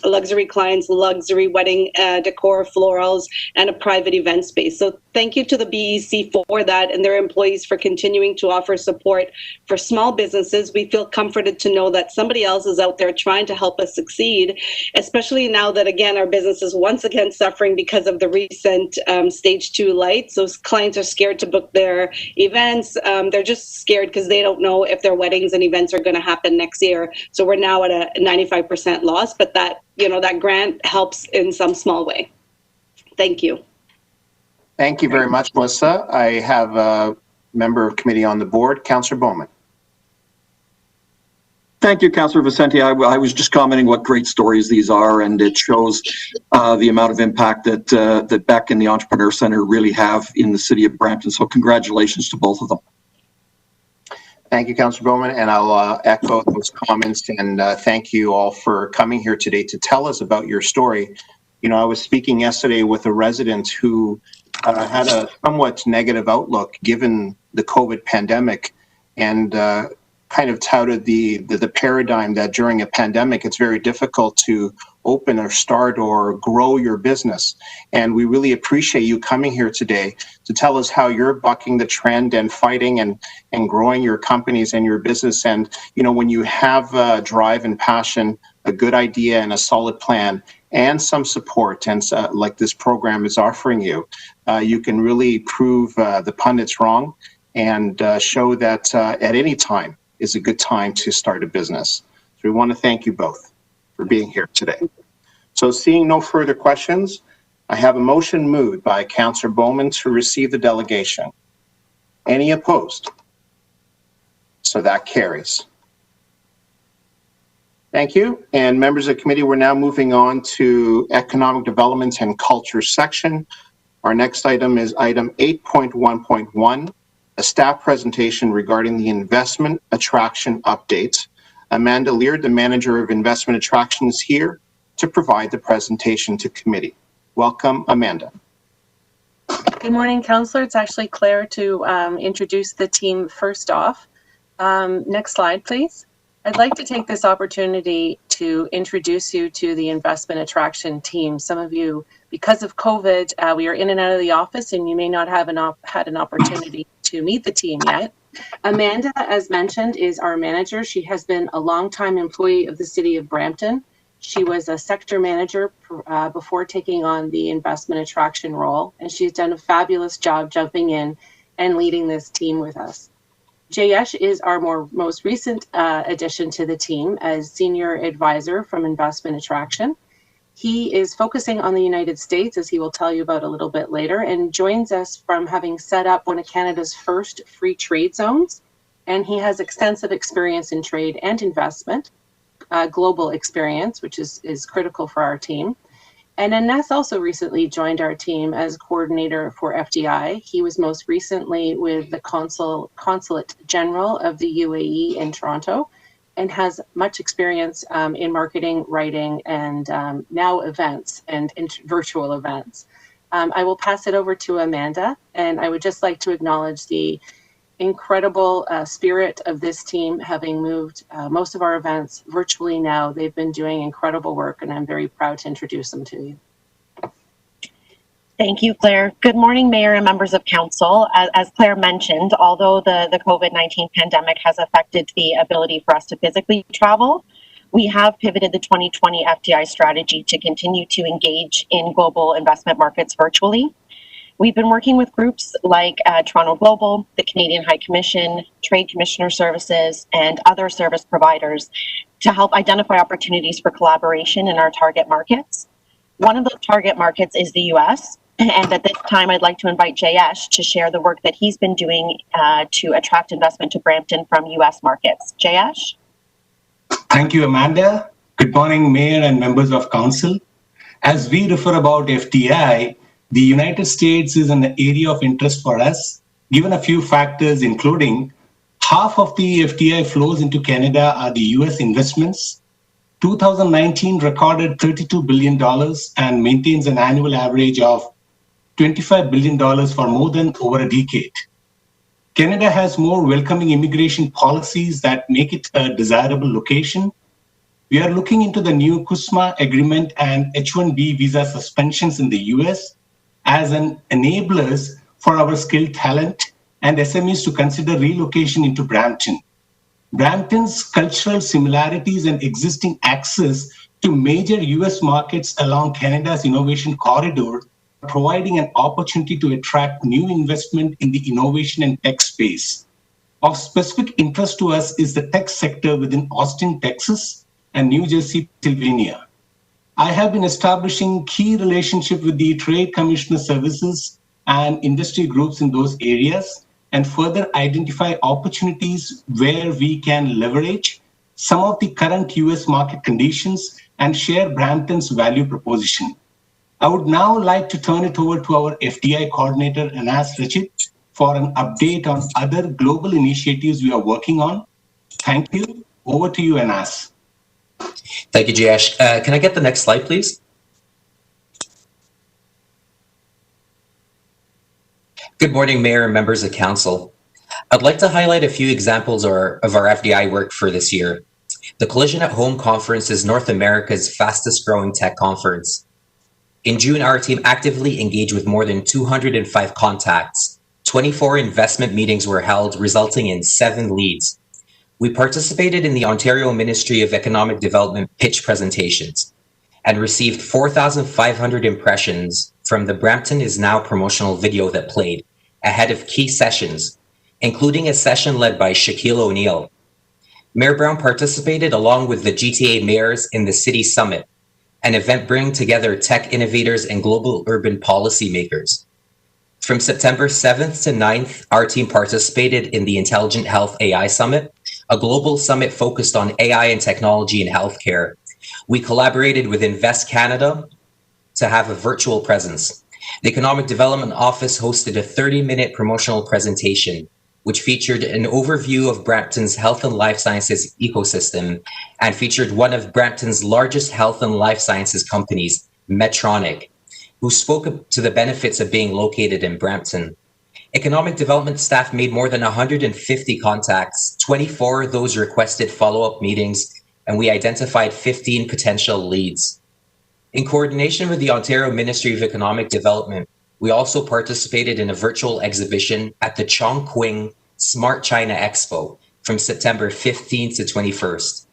luxury clients, luxury wedding decor, florals, and a private event space. So thank you to the BEC for that and their employees for continuing to offer support for small businesses. We feel comforted to know that somebody else is out there trying to help us succeed, especially now that, again, our business is once again suffering because of the recent stage 2 lights. So clients are scared to book their events. They're just scared because they don't know if their weddings and events are going to happen next year. So we're now at a 95% loss, but that grant helps in some small way. Thank you. Thank you very much, Melissa. I have a member of committee on the board, Councillor Bowman. Thank you, Councillor Vicente. I was just commenting what great stories these are, and it shows the amount of impact that Beck and the Entrepreneur Centre really have in the city of Brampton. So congratulations to both of them. Thank you, Councillor Bowman, and I'll echo those comments, and thank you all for coming here today to tell us about your story. You know, I was speaking yesterday with a resident who had a somewhat negative outlook given the COVID pandemic, and kind of touted the paradigm that during a pandemic it's very difficult to open or start or grow your business. And we really appreciate you coming here today to tell us how you're bucking the trend and fighting and growing your companies and your business. And, you know, when you have drive and passion, a good idea and a solid plan and some support, and like this program is offering you, you can really prove the pundits wrong and show that at any time is a good time to start a business. So we want to thank you both for being here today. So seeing no further questions, I have a motion moved by Councillor Bowman to receive the delegation. Any opposed? So that carries. Thank you. And members of the committee, we're now moving on to Economic Development and Culture section. Our next item is item 8.1.1, a staff presentation regarding the investment attraction updates. Amanda Lear, the Manager of Investment Attraction, is here to provide the presentation to committee. Welcome, Amanda. Good morning, Councillor. It's actually Claire to introduce the team first off. Next slide, please. I'd like to take this opportunity to introduce you to the investment attraction team. Some of you, because of COVID, we are in and out of the office, and you may not have had an opportunity to meet the team yet. Amanda, as mentioned, is our manager. She has been a longtime employee of the city of Brampton. She was a sector manager before taking on the investment attraction role, and she's done a fabulous job jumping in and leading this team with us. Jayesh is our most recent addition to the team as senior advisor from Investment Attraction. He is focusing on the United States, as he will tell you about a little bit later, and joins us from having set up one of Canada's first free trade zones. And he has extensive experience in trade and investment, global experience, which is critical for our team. And Ines also recently joined our team as coordinator for FDI. He was most recently with the Consulate General of the UAE in Toronto and has much experience in marketing, writing, and now events and virtual events. I will pass it over to Amanda, and I would just like to acknowledge the incredible spirit of this team, having moved most of our events virtually now. They've been doing incredible work, and I'm very proud to introduce them to you. Thank you, Claire. Good morning, Mayor and members of Council. As Claire mentioned, although the COVID-19 pandemic has affected the ability for us to physically travel, we have pivoted the 2020 FDI strategy to continue to engage in global investment markets virtually. We've been working with groups like Toronto Global, the Canadian High Commission, Trade Commissioner Services, and other service providers to help identify opportunities for collaboration in our target markets. One of those target markets is the US, and at this time I'd like to invite Jayesh to share the work that he's been doing to attract investment to Brampton from US markets. Jayesh? Thank you, Amanda. Good morning, Mayor and members of Council. As we refer about FDI, the United States is an area of interest for us, given a few factors, including half of the FDI flows into Canada are the US investments. 2019 recorded $32 billion and maintains an annual average of $25 billion for more than over a decade. Canada has more welcoming immigration policies that make it a desirable location. We are looking into the new CUSMA agreement and H-1B visa suspensions in the US as an enablers for our skilled talent and SMEs to consider relocation into Brampton. Brampton's cultural similarities and existing access to major US markets along Canada's innovation corridor are providing an opportunity to attract new investment in the innovation and tech space. Of specific interest to us is the tech sector within Austin, Texas, and New Jersey, Pennsylvania. I have been establishing key relationship with the Trade Commissioner Services and industry groups in those areas and further identify opportunities where we can leverage some of the current US market conditions and share Brampton's value proposition. I would now like to turn it over to our FDI coordinator, Anas Rachid, for an update on other global initiatives we are working on. Thank you. Over to you, Anas. Thank you, Jayesh. Can I get the next slide, please? Good morning, Mayor and members of Council. I'd like to highlight a few examples of our FDI work for this year. The Collision at Home Conference is North America's fastest growing tech conference. In June, our team actively engaged with more than 205 contacts. 24 investment meetings were held, resulting in 7 leads. We participated in the Ontario Ministry of Economic Development pitch presentations and received 4,500 impressions from the Brampton is Now promotional video that played ahead of key sessions, including a session led by Shaquille O'Neal. Mayor Brown participated along with the GTA mayors in the City Summit, an event bringing together tech innovators and global urban policymakers. From September 7th to 9th, our team participated in the Intelligent Health AI Summit, a global summit focused on AI and technology in healthcare. We collaborated with Invest Canada to have a virtual presence. The Economic Development Office hosted a 30-minute promotional presentation, which featured an overview of Brampton's health and life sciences ecosystem and featured one of Brampton's largest health and life sciences companies, Medtronic, who spoke to the benefits of being located in Brampton. Economic development staff made more than 150 contacts. 24 of those requested follow-up meetings, and we identified 15 potential leads. In coordination with the Ontario Ministry of Economic Development, we also participated in a virtual exhibition at the Chongqing Smart China Expo from September 15th to 21st.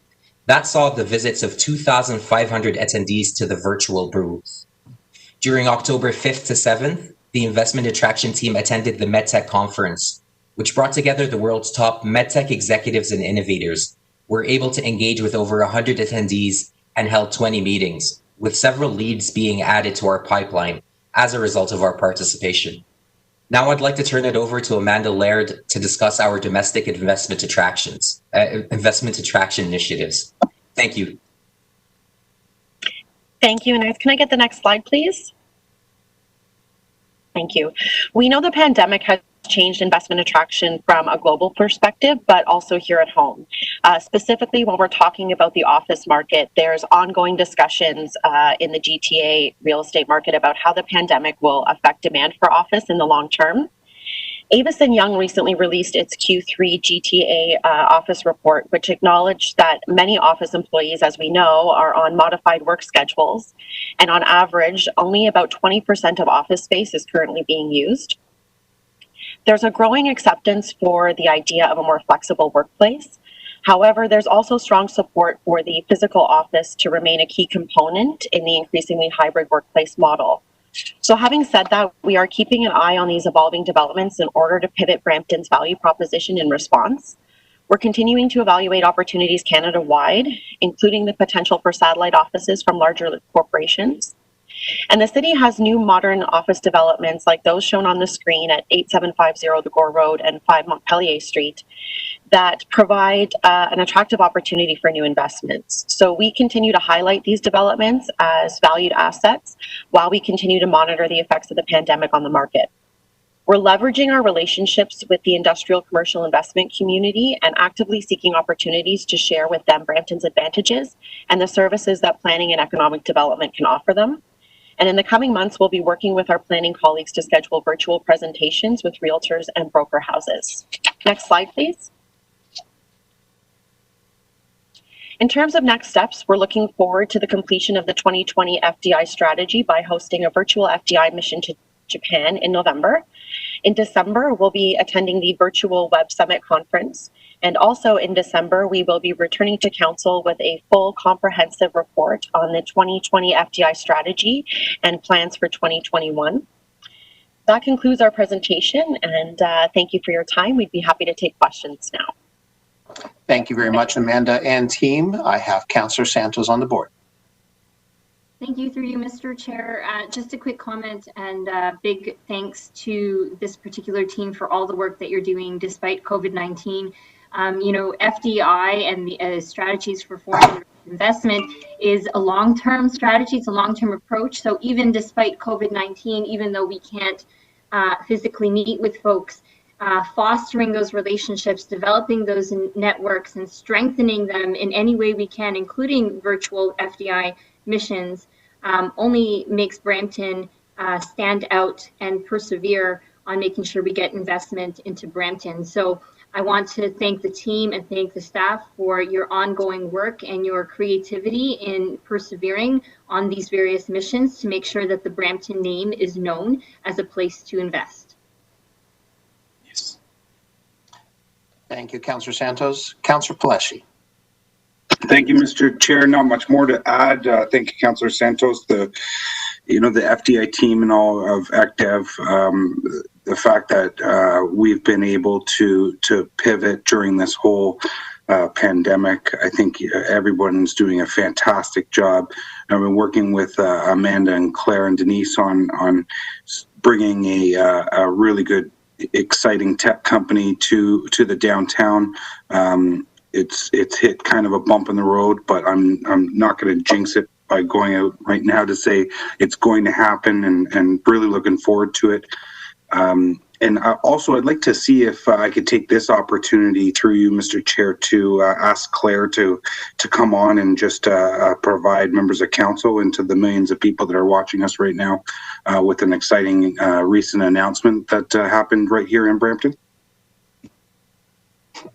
That saw the visits of 2,500 attendees to the virtual booth. During October 5th to 7th, the investment attraction team attended the MedTech conference, which brought together the world's top MedTech executives and innovators. We're able to engage with over 100 attendees and held 20 meetings, with several leads being added to our pipeline as a result of our participation. Now I'd like to turn it over to Amanda Laird to discuss our domestic investment attraction initiatives. Thank you. Thank you, Inez. Can I get the next slide, please? Thank you. We know the pandemic has changed investment attraction from a global perspective, but also here at home. Specifically, when we're talking about the office market, there's ongoing discussions in the GTA real estate market about how the pandemic will affect demand for office in the long term. Avis & Young recently released its Q3 GTA office report, which acknowledged that many office employees, as we know, are on modified work schedules. And on average, only about 20% of office space is currently being used. There's a growing acceptance for the idea of a more flexible workplace. However, there's also strong support for the physical office to remain a key component in the increasingly hybrid workplace model. So having said that, we are keeping an eye on these evolving developments in order to pivot Brampton's value proposition in response. We're continuing to evaluate opportunities Canada-wide, including the potential for satellite offices from larger corporations. And the city has new modern office developments like those shown on the screen at 8750 the Gore Road and 5 Montpellier Street that provide an attractive opportunity for new investments. So we continue to highlight these developments as valued assets while we continue to monitor the effects of the pandemic on the market. We're leveraging our relationships with the industrial commercial investment community and actively seeking opportunities to share with them Brampton's advantages and the services that planning and economic development can offer them. And in the coming months, we'll be working with our planning colleagues to schedule virtual presentations with realtors and broker houses. Next slide, please. In terms of next steps, we're looking forward to the completion of the 2020 FDI strategy by hosting a virtual FDI mission to Japan in November. In December, we'll be attending the virtual Web Summit conference. And also in December, we will be returning to Council with a full comprehensive report on the 2020 FDI strategy and plans for 2021. That concludes our presentation, and thank you for your time. We'd be happy to take questions now. Thank you very much, Amanda and team. I have Councillor Santos on the board. Thank you, through you, Mr. Chair. Just a quick comment and big thanks to this particular team for all the work that you're doing despite COVID-19. You know, FDI and the strategies for foreign investment is a long-term strategy. It's a long-term approach. So even despite COVID-19, even though we can't physically meet with folks, fostering those relationships, developing those networks and strengthening them in any way we can, including virtual FDI missions, only makes Brampton stand out and persevere on making sure we get investment into Brampton. So I want to thank the team and thank the staff for your ongoing work and your creativity in persevering on these various missions to make sure that the Brampton name is known as a place to invest. Yes. Thank you, Councillor Santos. Councillor Paleshi. Thank you, Mr. Chair. Not much more to add. Thank you, Councillor Santos. The FDI team and all of ACTEV, the fact that we've been able to pivot during this whole pandemic, I think everyone's doing a fantastic job. I've been working with Amanda and Claire and Denise on bringing a really good, exciting tech company to the downtown. It's hit kind of a bump in the road, but I'm not going to jinx it by going out right now to say it's going to happen, and really looking forward to it. And also, I'd like to see if I could take this opportunity through you, Mr. Chair, to ask Claire to come on and just provide members of council and to the millions of people that are watching us right now with an exciting recent announcement that happened right here in Brampton.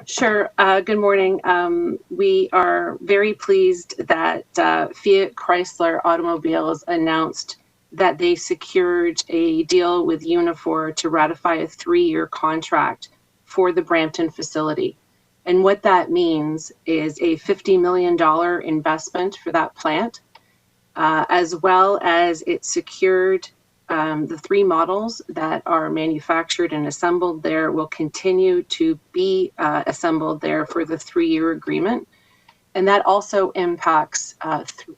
Sure. Good morning. We are very pleased that Fiat Chrysler Automobiles announced that they secured a deal with Unifor to ratify a 3-year contract for the Brampton facility. And what that means is a $50 million investment for that plant, as well as it secured the 3 models that are manufactured and assembled there will continue to be assembled there for the 3-year agreement. And that also impacts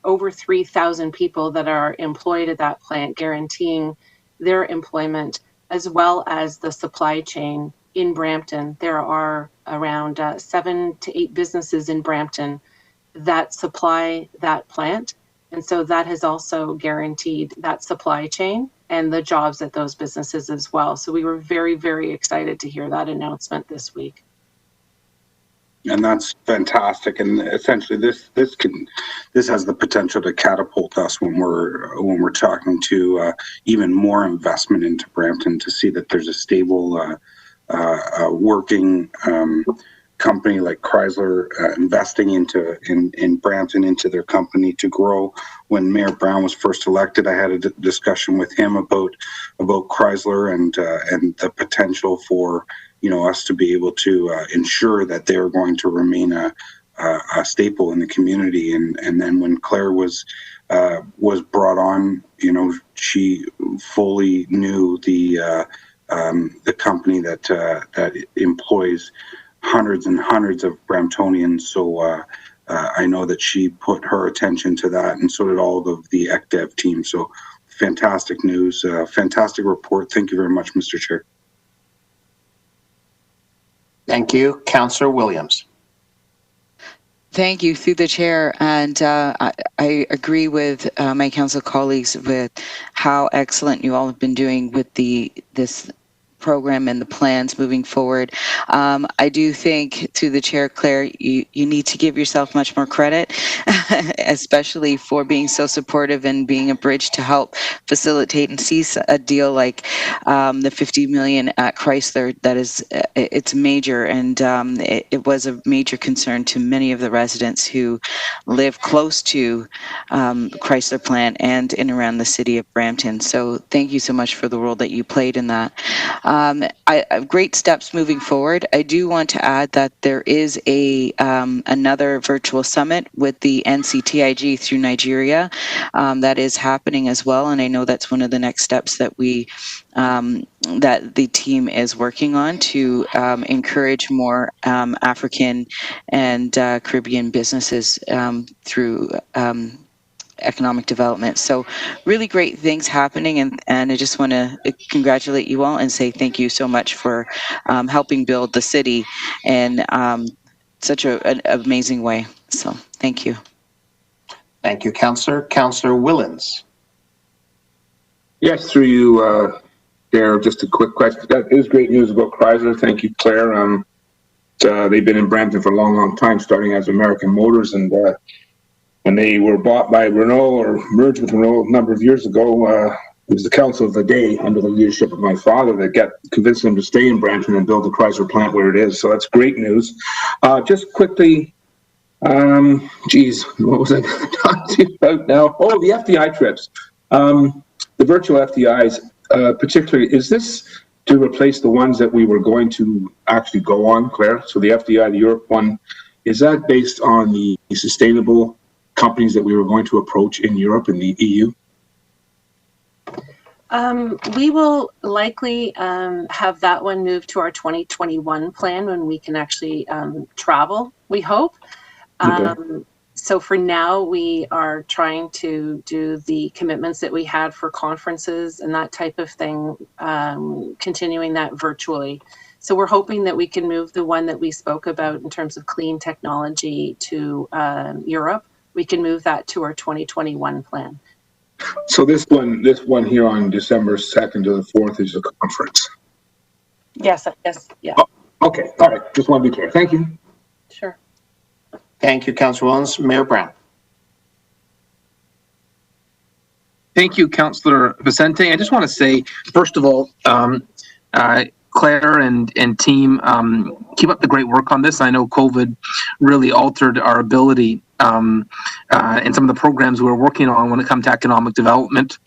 over 3,000 people that are employed at that plant, guaranteeing their employment, as well as the supply chain in Brampton. There are around 7 to 8 businesses in Brampton that supply that plant. And so that has also guaranteed that supply chain and the jobs at those businesses as well. So we were very, very excited to hear that announcement this week. And that's fantastic. And essentially, this has the potential to catapult us when we're talking to even more investment into Brampton, to see that there's a stable working company like Chrysler investing in Brampton, into their company to grow. When Mayor Brown was first elected, I had a discussion with him about Chrysler and the potential for us to be able to ensure that they're going to remain a staple in the community. And then when Claire was brought on, she fully knew the company that employs hundreds and hundreds of Bramptonians. So I know that she put her attention to that, and so did all of the ECDEV team. So fantastic news, fantastic report. Thank you very much, Mr. Chair. Thank you. Councillor Williams. Thank you, through the chair. And I agree with my council colleagues with how excellent you all have been doing with this program and the plans moving forward. I do think, through the chair, Claire, you need to give yourself much more credit, especially for being so supportive and being a bridge to help facilitate and seize a deal like the $50 million at Chrysler. That is, it's major, and it was a major concern to many of the residents who live close to Chrysler plant and in around the city of Brampton. So thank you so much for the role that you played in that. Great steps moving forward. I do want to add that there is another virtual summit with the NCTIG through Nigeria that is happening as well, and I know that's one of the next steps that that the team is working on to encourage more African and Caribbean businesses through economic development. So really great things happening, and I just want to congratulate you all and say thank you so much for helping build the city in such an amazing way. So thank you. Thank you, Councillor. Councillor Willens. Yes, through you, Darryl, just a quick question. That is great news about Chrysler. Thank you, Claire. They've been in Brampton for a long, long time, starting as American Motors, and when they were bought by Renault or merged with Renault a number of years ago, it was the council of the day under the leadership of my father that convinced them to stay in Brampton and build the Chrysler plant where it is. So that's great news. Just quickly, what was I talking about now? Oh, the FDI trips. The virtual FDIs, particularly, is this to replace the ones that we were going to actually go on, Claire? So the FDI, the Europe one, is that based on the sustainable companies that we were going to approach in Europe and the EU? We will likely have that one moved to our 2021 plan when we can actually travel, we hope. Okay. So for now, we are trying to do the commitments that we had for conferences and that type of thing, continuing that virtually. So we're hoping that we can move the one that we spoke about in terms of clean technology to Europe. We can move that to our 2021 plan. So this one here on December 2nd to the 4th is a conference? Yes, yeah. Oh, okay, all right, just want to be clear. Thank you. Sure. Thank you, Councillor Williams. Mayor Brown. Thank you, Councillor Vicente. I just want to say, first of all, Claire and team, keep up the great work on this. I know COVID really altered our ability in some of the programs we're working on when it comes to economic development.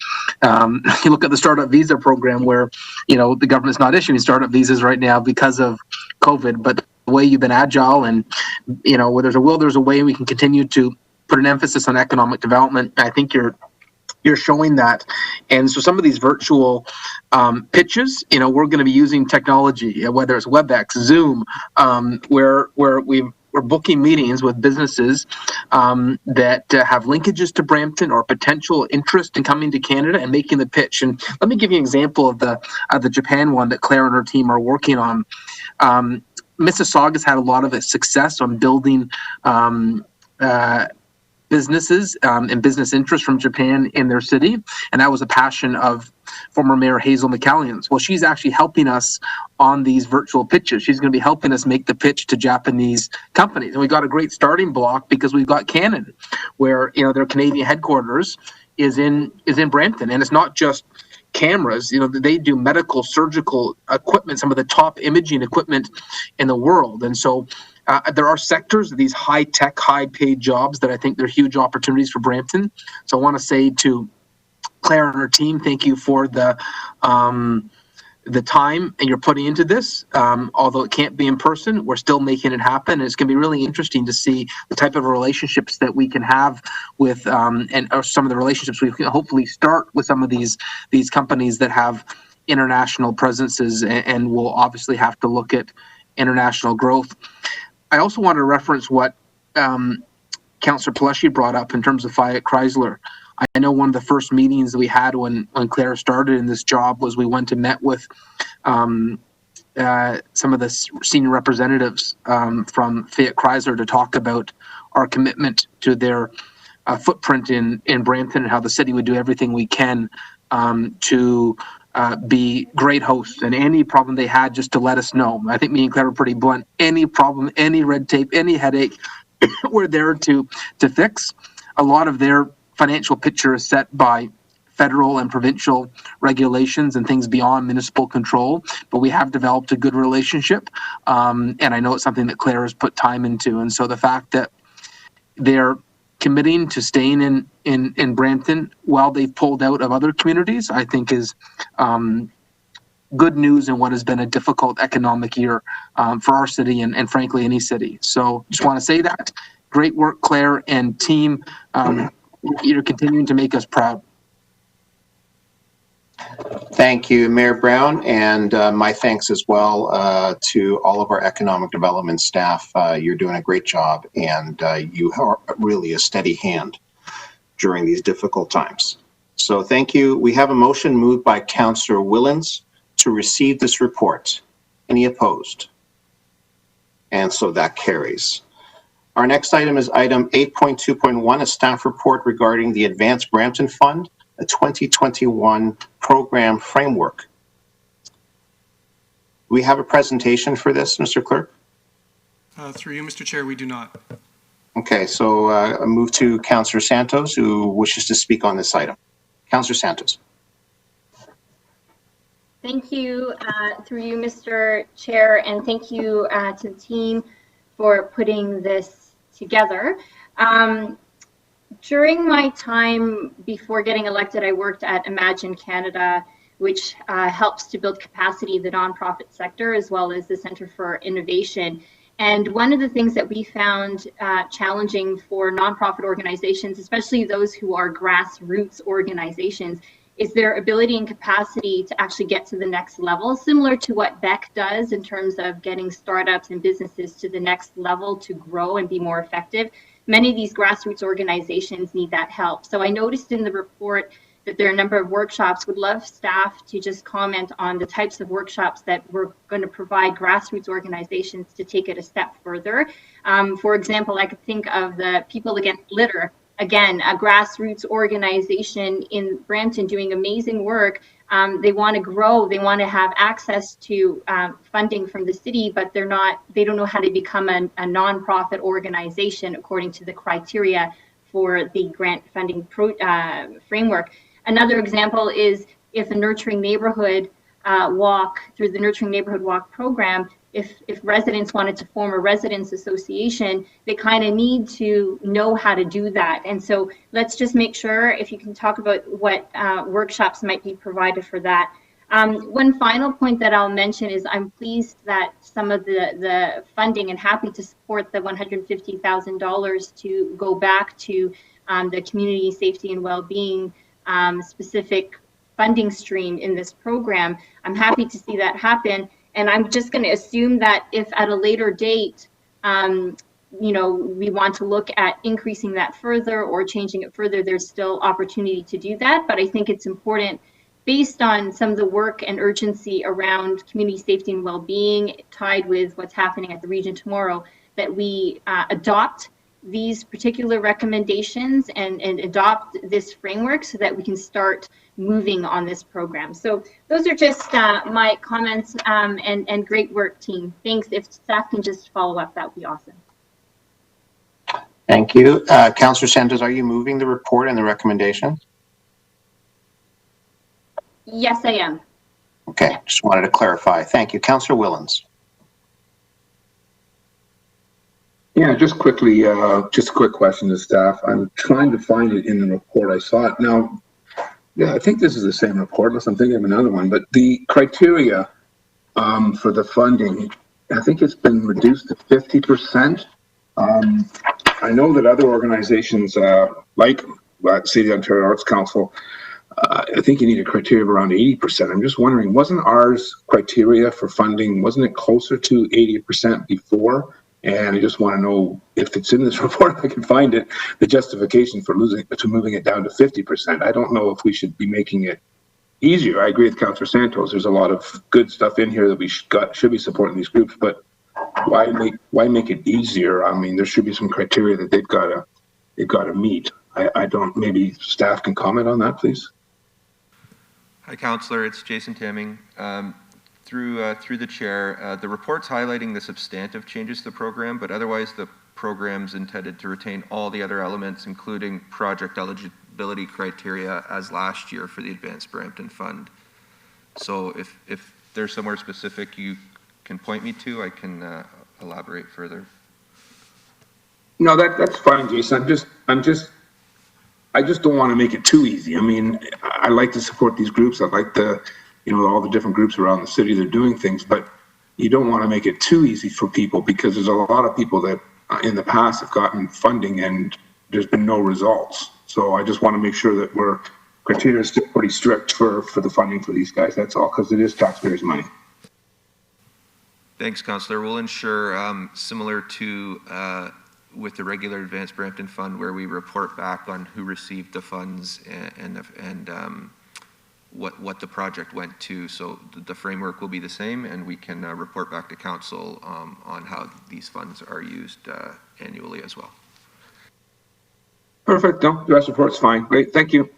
You look at the startup visa program where, the government's not issuing startup visas right now because of COVID, but the way you've been agile and, where there's a will, there's a way, we can continue to put an emphasis on economic development. I think you're showing that. And so some of these virtual pitches, we're going to be using technology, whether it's WebEx, Zoom, where we're booking meetings with businesses that have linkages to Brampton or potential interest in coming to Canada and making the pitch. And let me give you an example of the Japan one that Claire and her team are working on. Mississauga's had a lot of success on building businesses and business interests from Japan in their city. And that was a passion of former Mayor Hazel McCallion's. Well, she's actually helping us on these virtual pitches. She's going to be helping us make the pitch to Japanese companies. And we got a great starting block because we've got Canon, where, their Canadian headquarters is in Brampton. And it's not just cameras, they do medical, surgical equipment, some of the top imaging equipment in the world. And so there are sectors, these high-tech, high-paid jobs that I think they're huge opportunities for Brampton. So I want to say to Claire and her team, thank you for the the time and you're putting into this. Although it can't be in person, we're still making it happen. And it's going to be really interesting to see the type of relationships that we can have with, or some of the relationships we can hopefully start with some of these companies that have international presences, and we'll obviously have to look at international growth. I also want to reference what Councillor Peleschi brought up in terms of Fiat Chrysler. I know one of the first meetings that we had when Claire started in this job was we went and met with some of the senior representatives from Fiat Chrysler to talk about our commitment to their footprint in Brampton and how the city would do everything we can to be great hosts, and any problem they had, just to let us know. I think me and Claire were pretty blunt. Any problem, any red tape, any headache, we're there to fix. A lot of their financial picture is set by federal and provincial regulations and things beyond municipal control, but we have developed a good relationship, and I know it's something that Claire has put time into. And so the fact that they're committing to staying in Brampton while they've pulled out of other communities, I think is good news in what has been a difficult economic year for our city and frankly any city. So just want to say that. Great work, Claire and team. You're continuing to make us proud. Thank you, Mayor Brown, and my thanks as well to all of our economic development staff. You're doing a great job, and you are really a steady hand during these difficult times. So thank you. We have a motion moved by Councillor Willens to receive this report. Any opposed? And so that carries. Our next item is item 8.2.1, a staff report regarding the Advanced Brampton Fund, a 2021 program framework. We have a presentation for this, Mr. Clerk? Through you, Mr. Chair, we do not. Okay, so I move to Councillor Santos, who wishes to speak on this item. Councillor Santos. Thank you, through you, Mr. Chair, and thank you to the team for putting this together. During my time before getting elected, I worked at Imagine Canada, which helps to build capacity in the nonprofit sector as well as the Centre for Innovation. And one of the things that we found challenging for nonprofit organizations, especially those who are grassroots organizations, is their ability and capacity to actually get to the next level, similar to what Beck does in terms of getting startups and businesses to the next level to grow and be more effective. Many of these grassroots organizations need that help. So I noticed in the report that there are a number of workshops. Would love staff to just comment on the types of workshops that we're going to provide grassroots organizations to take it a step further. For example, I could think of the People Against Litter. Again, a grassroots organization in Brampton doing amazing work. They want to grow, they want to have access to funding from the city, but they don't know how to become a nonprofit organization according to the criteria for the grant funding framework. Another example is if a Nurturing Neighborhood walk, through the Nurturing Neighborhood Walk program, if residents wanted to form a residents association, they kind of need to know how to do that. And so let's just make sure if you can talk about what workshops might be provided for that. One final point that I'll mention is I'm pleased that some of the funding, and happy to support the $150,000 to go back to the community safety and well-being specific funding stream in this program. I'm happy to see that happen. And I'm just going to assume that if at a later date, we want to look at increasing that further or changing it further, there's still opportunity to do that. But I think it's important, based on some of the work and urgency around community safety and well-being tied with what's happening at the region tomorrow, that we adopt these particular recommendations and adopt this framework so that we can start moving on this program. So those are just my comments, and great work, team. Thanks. If staff can just follow up, that would be awesome. Thank you. Councillor Santos, are you moving the report and the recommendation? Yes, I am. Okay, just wanted to clarify. Thank you. Councillor Willens. Yeah, just quickly, just a quick question to staff. I'm trying to find it in the report. I saw it. Now, Yeah, I think this is the same report, unless I'm thinking of another one, but the criteria for the funding, I think it's been reduced to 50%. I know that other organizations like City Ontario Arts Council, I think you need a criteria of around 80%. I'm just wondering, wasn't ours criteria for funding, wasn't it closer to 80% before? And I just want to know if it's in this report, if I can find it, the justification for moving it down to 50%. I don't know if we should be making it easier. I agree with Councillor Santos. There's a lot of good stuff in here that we should be supporting these groups, but why make it easier? I mean, there should be some criteria that they've got to meet. I don't. Maybe staff can comment on that, please. Hi, Councillor. It's Jason Timming. Through the chair, the report's highlighting the substantive changes to the program, but otherwise the program's intended to retain all the other elements, including project eligibility criteria as last year for the Advanced Brampton Fund. So if there's somewhere specific you can point me to, I can elaborate further. No, that's fine, Jason. I just don't want to make it too easy. I mean, I like to support these groups. I like all the different groups around the city that are doing things, but you don't want to make it too easy for people, because there's a lot of people that in the past have gotten funding and there's been no results. So I just want to make sure that criteria is still pretty strict for the funding for these guys. That's all, because it is taxpayers' money. Thanks, Councillor. We'll ensure, similar to with the regular Advanced Brampton Fund, where we report back on who received the funds and what the project went to. So the framework will be the same, and we can report back to Council on how these funds are used annually as well. Perfect. No, the rest of the report's fine. Great. Thank you.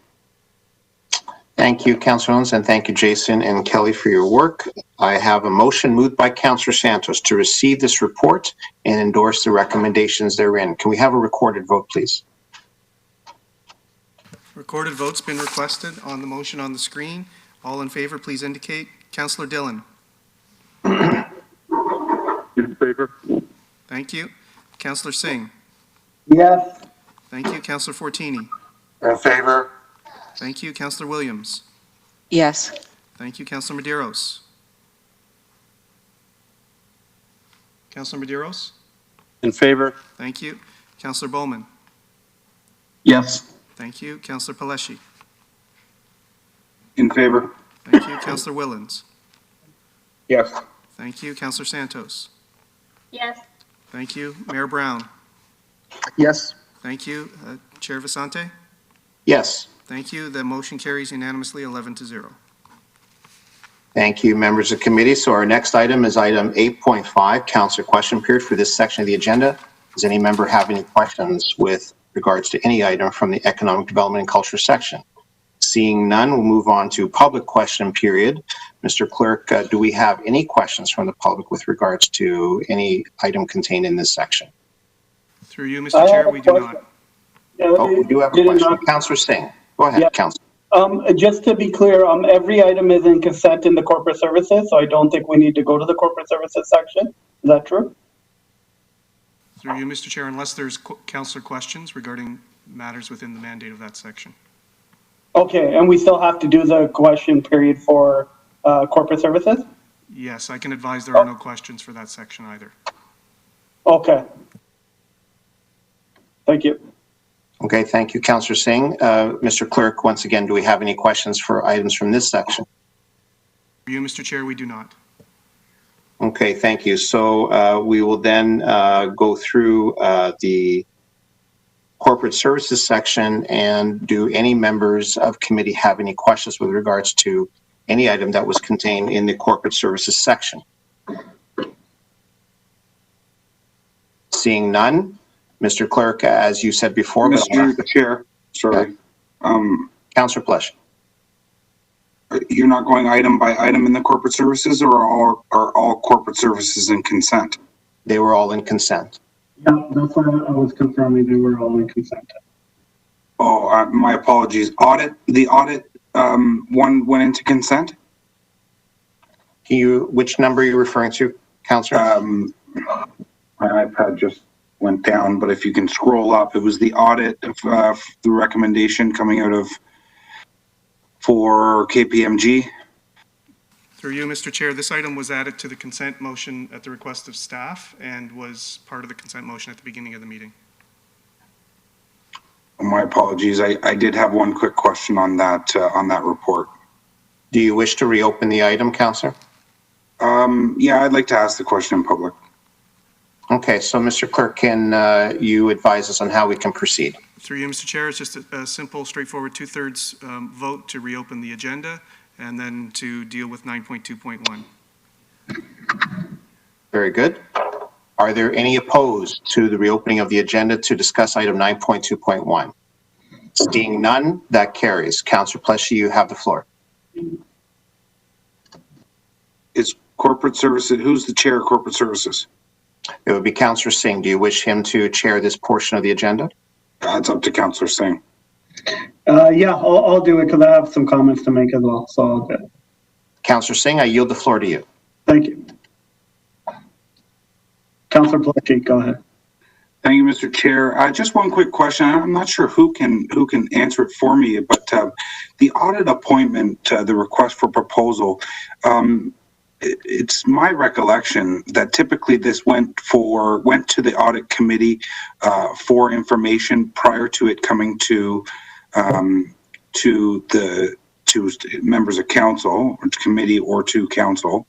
Thank you, Councillor Owens, and thank you, Jason and Kelly, for your work. I have a motion moved by Councillor Santos to receive this report and endorse the recommendations therein. Can we have a recorded vote, please? Recorded vote's been requested on the motion on the screen. All in favor, please indicate. Councillor Dillon. In favor. Thank you. Councillor Singh. Yes. Thank you. Councillor Fortini. In favor. Thank you. Councillor Williams. Yes. Thank you. Councillor Medeiros. Councillor Medeiros. In favor. Thank you. Councillor Bowman. Yes. Thank you. Councillor Paleshi. In favor. Thank you. Councillor Willens. Yes. Thank you. Councillor Santos. Yes. Thank you. Mayor Brown. Yes. Thank you. Chair Vicente. Yes. Thank you. The motion carries unanimously 11-0. Thank you, members of the committee. So our next item is item 8.5, councillor question period for this section of the agenda. Does any member have any questions with regards to any item from the Economic Development and Culture section? Seeing none, we'll move on to public question period. Mr. Clerk, do we have any questions from the public with regards to any item contained in this section? Through you, Mr. Chair, we do not. We do have a question. Councillor Singh. Go ahead, Councillor. Just to be clear, every item is in consent in the corporate services, so I don't think we need to go to the corporate services section. Is that true? Through you, Mr. Chair, unless there's councillor questions regarding matters within the mandate of that section. Okay, and we still have to do the question period for corporate services? Yes, I can advise there are no questions for that section either. Okay. Thank you. Okay, thank you, Councillor Singh. Mr. Clerk, once again, do we have any questions for items from this section? For you, Mr. Chair, we do not. Okay, thank you. So we will then go through the corporate services section, and do any members of committee have any questions with regards to any item that was contained in the corporate services section? Seeing none, Mr. Clerk, as you said before, Mr. Chair, sorry. Councillor Plesh. You're not going item by item in the corporate services, or are all corporate services in consent? They were all in consent. Yeah, that's what I was confirming. They were all in consent. Oh, my apologies. The audit one went into consent? Which number are you referring to, Councillor? My iPad just went down, but if you can scroll up, it was the audit of the recommendation coming out of for KPMG. Through you, Mr. Chair, this item was added to the consent motion at the request of staff and was part of the consent motion at the beginning of the meeting. My apologies. I did have one quick question on that report. Do you wish to reopen the item, Councillor? Yeah, I'd like to ask the question in public. Okay, so Mr. Clerk, can you advise us on how we can proceed? Through you, Mr. Chair, it's just a simple, straightforward two-thirds vote to reopen the agenda and then to deal with 9.2.1. Very good. Are there any opposed to the reopening of the agenda to discuss item 9.2.1? Seeing none, that carries. Councillor Pleshy, you have the floor. Is corporate services, who's the chair of corporate services? It would be Councillor Singh. Do you wish him to chair this portion of the agenda? It's up to Councillor Singh. Yeah, I'll do it because I have some comments to make as well. So I'll do it. Councillor Singh, I yield the floor to you. Thank you. Councillor Pleshy, go ahead. Thank you, Mr. Chair. Just one quick question. I'm not sure who can answer it for me, but the audit appointment, the request for proposal, it's my recollection that typically this went to the audit committee for information prior to it coming to members of council, or to committee, or to council.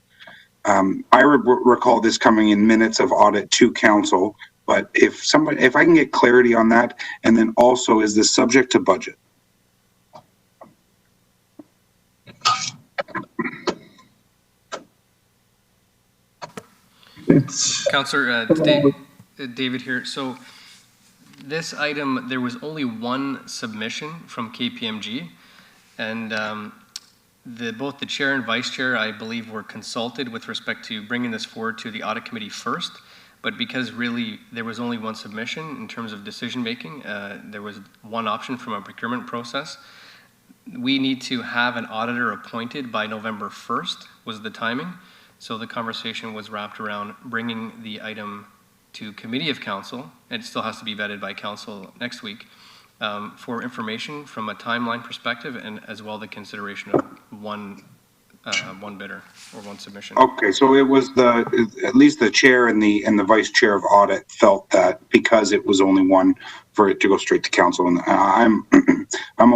I recall this coming in minutes of audit to council, but if I can get clarity on that, and then also, is this subject to budget? Councillor David here. So this item, there was only one submission from KPMG, and both the chair and vice chair, I believe, were consulted with respect to bringing this forward to the audit committee first. But because really there was only one submission in terms of decision making, there was one option from a procurement process. We need to have an auditor appointed by November 1st was the timing. So the conversation was wrapped around bringing the item to committee of council, and it still has to be vetted by council next week, for information from a timeline perspective, and as well the consideration of one bidder or one submission. Okay, so it was at least the chair and the vice chair of audit felt that because it was only one, for it to go straight to council, and I'm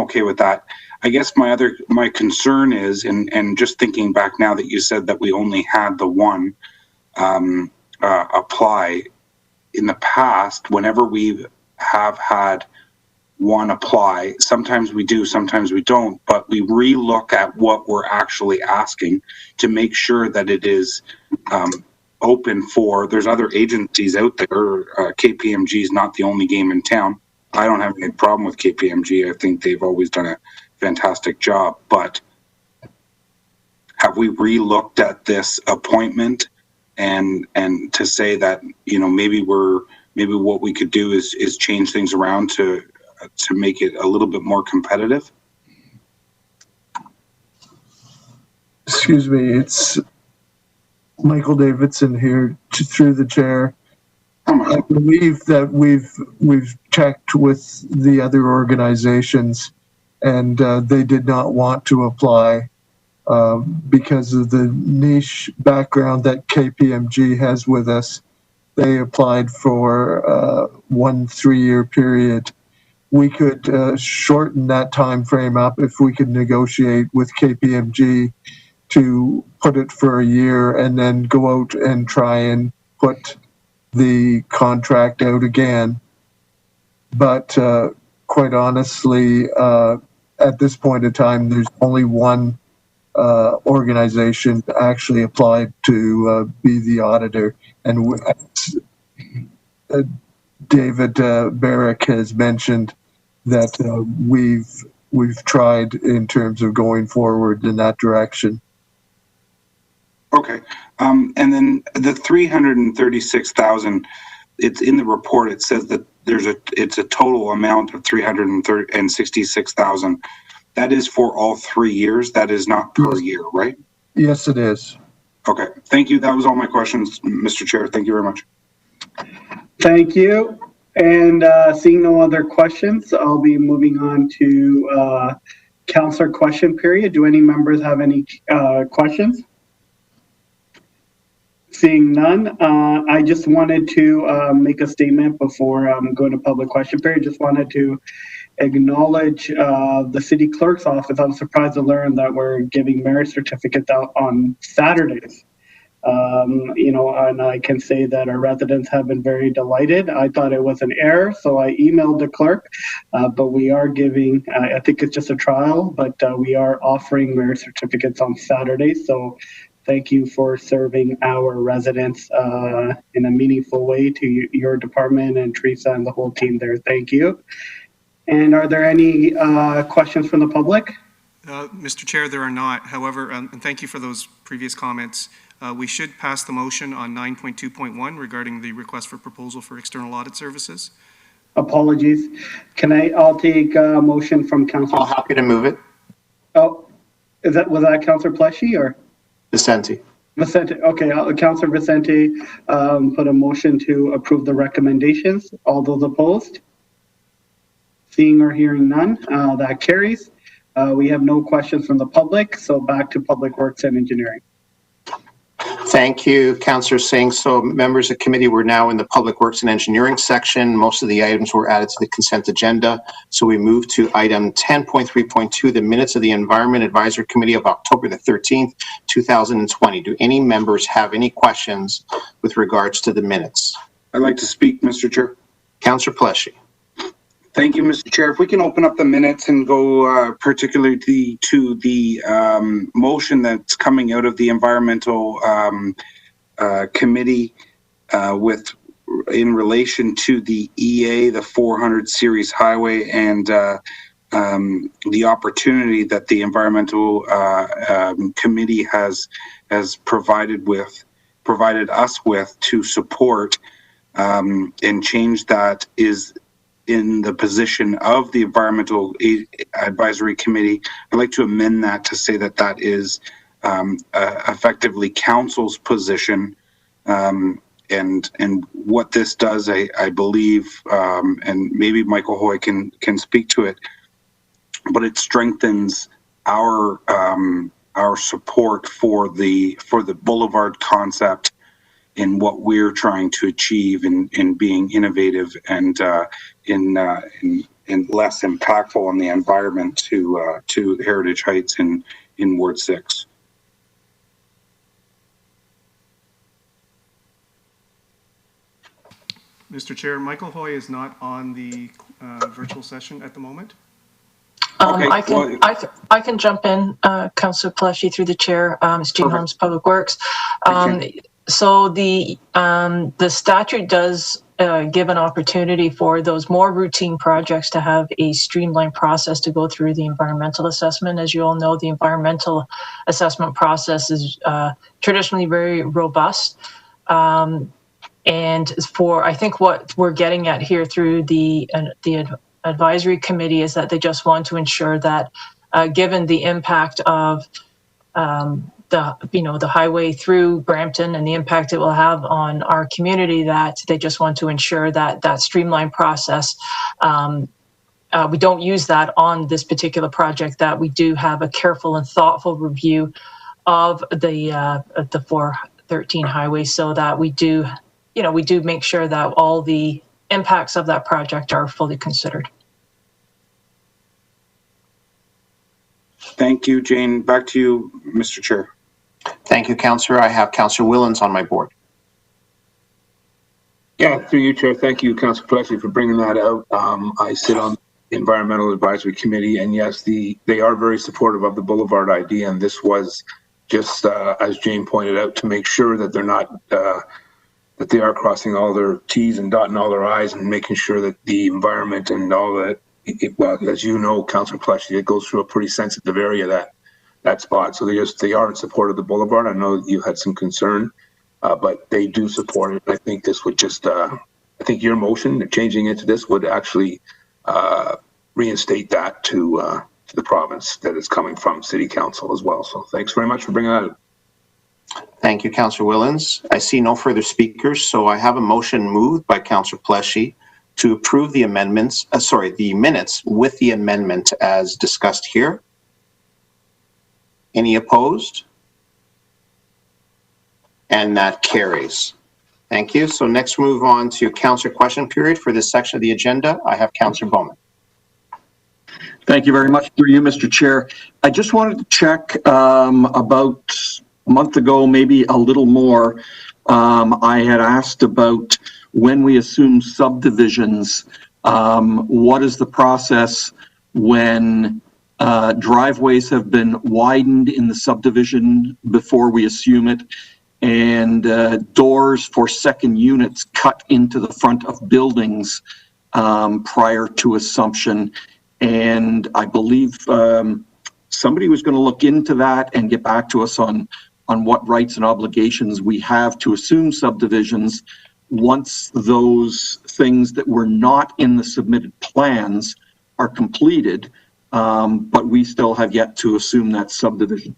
okay with that. I guess my concern is, and just thinking back now that you said that we only had the one apply, in the past, whenever we have had one apply, sometimes we do, sometimes we don't, but we re-look at what we're actually asking to make sure that it is open for, there's other agencies out there. KPMG is not the only game in town. I don't have any problem with KPMG. I think they've always done a fantastic job, but have we re-looked at this appointment and to say that, you know, maybe what we could do is change things around to make it a little bit more competitive? Excuse me, it's Michael Davidson here through the chair. I believe that we've checked with the other organizations, and they did not want to apply because of the niche background that KPMG has with us. They applied for 1 3-year period. We could shorten that time frame up if we could negotiate with KPMG to put it for a year and then go out and try and put the contract out again. But quite honestly, at this point in time, there's only one organization actually applied to be the auditor, and David Barrick has mentioned that we've tried in terms of going forward in that direction. Okay, and then the 336,000. It's in the report. It says that it's a total amount of 366,000. That is for all 3 years. That is not per year, right? Yes, it is. Okay, thank you. That was all my questions, Mr. Chair. Thank you very much. Thank you. And seeing no other questions, I'll be moving on to Councillor question period. Do any members have any questions? Seeing none, I just wanted to make a statement before going to public question period. Just wanted to acknowledge the city clerk's office. I was surprised to learn that we're giving merit certificates out on Saturdays. You know, and I can say that our residents have been very delighted. I thought it was an error, so I emailed the clerk, but we are giving, I think it's just a trial, but we are offering merit certificates on Saturdays. So thank you for serving our residents in a meaningful way to your department and Teresa and the whole team there. Thank you. And are there any questions from the public? Mr. Chair, there are not. However, and thank you for those previous comments. We should pass the motion on 9.2.1 regarding the request for proposal for external audit services. Apologies. I'll take a motion from Councillor. I'm happy to move it. Oh, was that Councillor Pleshy or? Vicente. Vicente, okay. Councillor Vicente put a motion to approve the recommendations. All those opposed? Seeing or hearing none, that carries. We have no questions from the public, so back to Public Works and Engineering. Thank you, Councillor Singh. So members of committee, we're now in the Public Works and Engineering section. Most of the items were added to the consent agenda. So we move to item 10.3.2, the minutes of the Environment Advisory Committee of October the 13th, 2020. Do any members have any questions with regards to the minutes? I'd like to speak, Mr. Chair. Councillor Pleshy. Thank you, Mr. Chair. If we can open up the minutes and go particularly to the motion that's coming out of the Environmental Committee in relation to the EA, the 400 series highway, and the opportunity that the Environmental Committee has provided us with to support and change that is in the position of the Environmental Advisory Committee. I'd like to amend that to say that that is effectively council's position, and what this does, I believe, and maybe Michael Hoy can speak to it, but it strengthens our support for the boulevard concept in what we're trying to achieve in being innovative and in less impactful on the environment to Heritage Heights in Ward 6. Mr. Chair, Michael Hoy is not on the virtual session at the moment. Okay, I can jump in, Councillor Pleshy, through the chair. It's Jean Holmes, Public Works. So the statute does give an opportunity for those more routine projects to have a streamlined process to go through the environmental assessment. As you all know, the environmental assessment process is traditionally very robust. And I think what we're getting at here through the advisory committee is that they just want to ensure that given the impact of the highway through Brampton and the impact it will have on our community, that they just want to ensure that that streamlined process, we don't use that on this particular project, that we do have a careful and thoughtful review of the 413 highway, so that we do make sure that all the impacts of that project are fully considered. Thank you, Jane. Back to you, Mr. Chair. Thank you, Councillor. I have Councillor Willens on my board. Yeah, through you, Chair. Thank you, Councillor Pleshy, for bringing that out. I sit on the Environmental Advisory Committee, and yes, they are very supportive of the Boulevard idea, and this was just, as Jane pointed out, to make sure that they're not, that they are crossing all their T's and dotting all their I's and making sure that the environment and all that, well, as you know, Councillor Pleshy, it goes through a pretty sensitive area, that spot. So they are in support of the Boulevard. I know you had some concern, but they do support it. I think this would just, I think your motion, changing it to this, would actually reinstate that to the province that is coming from City Council as well. So thanks very much for bringing that up. Thank you, Councillor Willens. I see no further speakers, so I have a motion moved by Councillor Pleshy to approve the amendments, the minutes with the amendment as discussed here. Any opposed? And that carries. Thank you. So next we'll move on to councillor question period. For this section of the agenda, I have councillor Bowman. Thank you very much through you, Mr. Chair. I just wanted to check about a month ago, maybe a little more. I had asked about when we assume subdivisions, what is the process when driveways have been widened in the subdivision before we assume it, and doors for second units cut into the front of buildings prior to assumption. And I believe somebody was going to look into that and get back to us on what rights and obligations we have to assume subdivisions once those things that were not in the submitted plans are completed, but we still have yet to assume that subdivision.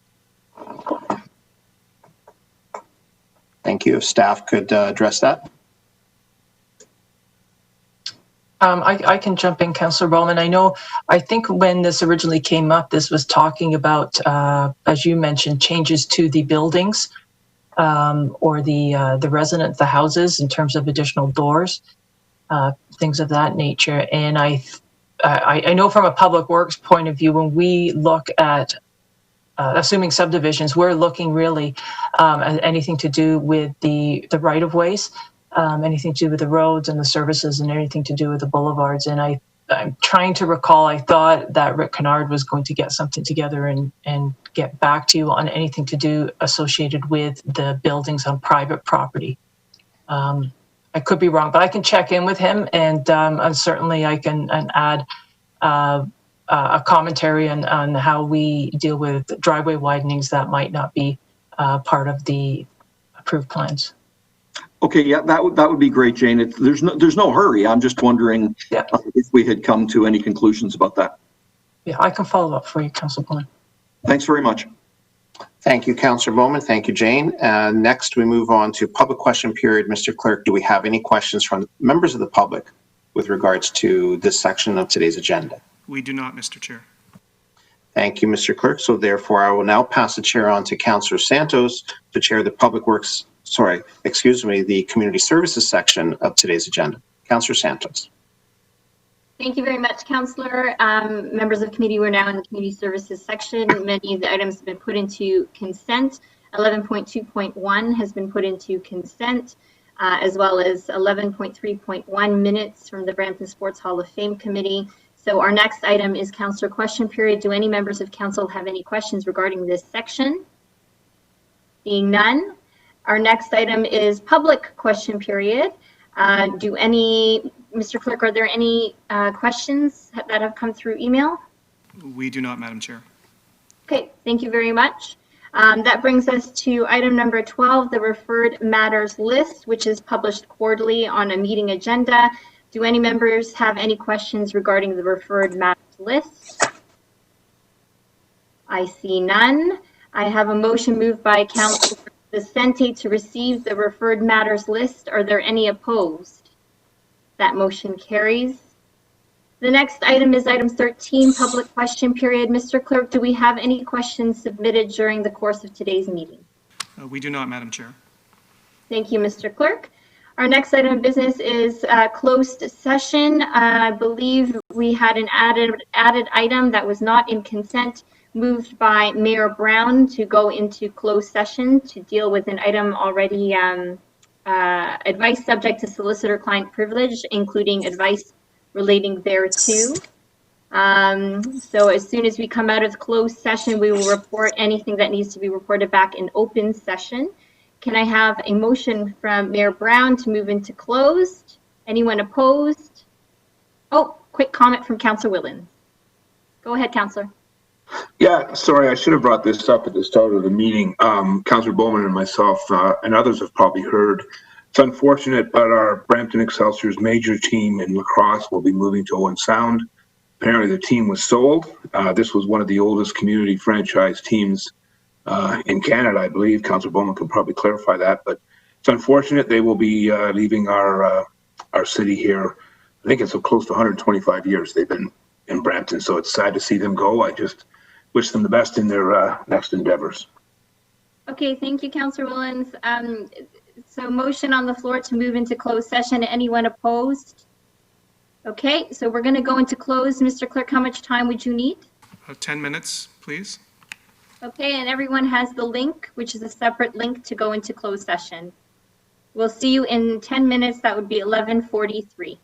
Thank you. If staff could address that. I can jump in, Councillor Bowman. I think when this originally came up, this was talking about, as you mentioned, changes to the buildings or the residents, the houses, in terms of additional doors, things of that nature. And I know from a public works point of view, when we look at assuming subdivisions, we're looking really at anything to do with the right of ways. Anything to do with the roads and the services and anything to do with the boulevards. And I'm trying to recall, I thought that Rick Kennard was going to get something together and get back to you on anything to do associated with the buildings on private property. I could be wrong, but I can check in with him, and certainly I can add a commentary on how we deal with driveway widenings that might not be part of the approved plans. Okay, yeah, that would be great, Jane. There's no hurry. I'm just wondering if we had come to any conclusions about that. Yeah, I can follow up for you, Councillor Bowman. Thanks very much. Thank you, Councillor Bowman. Thank you, Jane. Next, we move on to public question period. Mr. Clerk, do we have any questions from members of the public with regards to this section of today's agenda? We do not, Mr. Chair. Thank you, Mr. Clerk. So therefore, I will now pass the chair on to Councillor Santos to chair the the community services section of today's agenda. Councillor Santos. Thank you very much, Councillor. Members of the committee, we're now in the community services section. Many of the items have been put into consent. 11.2.1 has been put into consent, as well as 11.3.1 minutes from the Brampton Sports Hall of Fame Committee. So our next item is Councillor question period. Do any members of council have any questions regarding this section? Seeing none. Our next item is public question period. Mr. Clerk, are there any questions that have come through email? We do not, Madam Chair. Okay, thank you very much. That brings us to item number 12, the referred matters list, which is published quarterly on a meeting agenda. Do any members have any questions regarding the referred matters list? I see none. I have a motion moved by Councillor Vicente to receive the referred matters list. Are there any opposed? That motion carries. The next item is item 13, public question period. Mr. Clerk, do we have any questions submitted during the course of today's meeting? We do not, Madam Chair. Thank you, Mr. Clerk. Our next item of business is closed session. I believe we had an added item that was not in consent, moved by Mayor Brown to go into closed session to deal with an item already advice subject to solicitor-client privilege, including advice relating thereto. So as soon as we come out of closed session, we will report anything that needs to be reported back in open session. Can I have a motion from Mayor Brown to move into closed? Anyone opposed? Oh, quick comment from Councillor Willens. Go ahead, Councillor. Yeah, sorry, I should have brought this up at the start of the meeting. Councillor Bowman and myself and others have probably heard. It's unfortunate, but our Brampton Excelsior's major team in lacrosse will be moving to Owen Sound. Apparently the team was sold. This was one of the oldest community franchise teams in Canada, I believe. Councillor Bowman can probably clarify that, but it's unfortunate. They will be leaving our city here. I think it's so close to 125 years they've been in Brampton, so it's sad to see them go. I just wish them the best in their next endeavors. Okay, thank you, Councillor Willens. So motion on the floor to move into closed session. Anyone opposed? Okay, so we're going to go into closed. Mr. Clerk, how much time would you need? 10 minutes, please. Okay, and everyone has the link, which is a separate link to go into closed session. We'll see you in 10 minutes. That would be 11:43.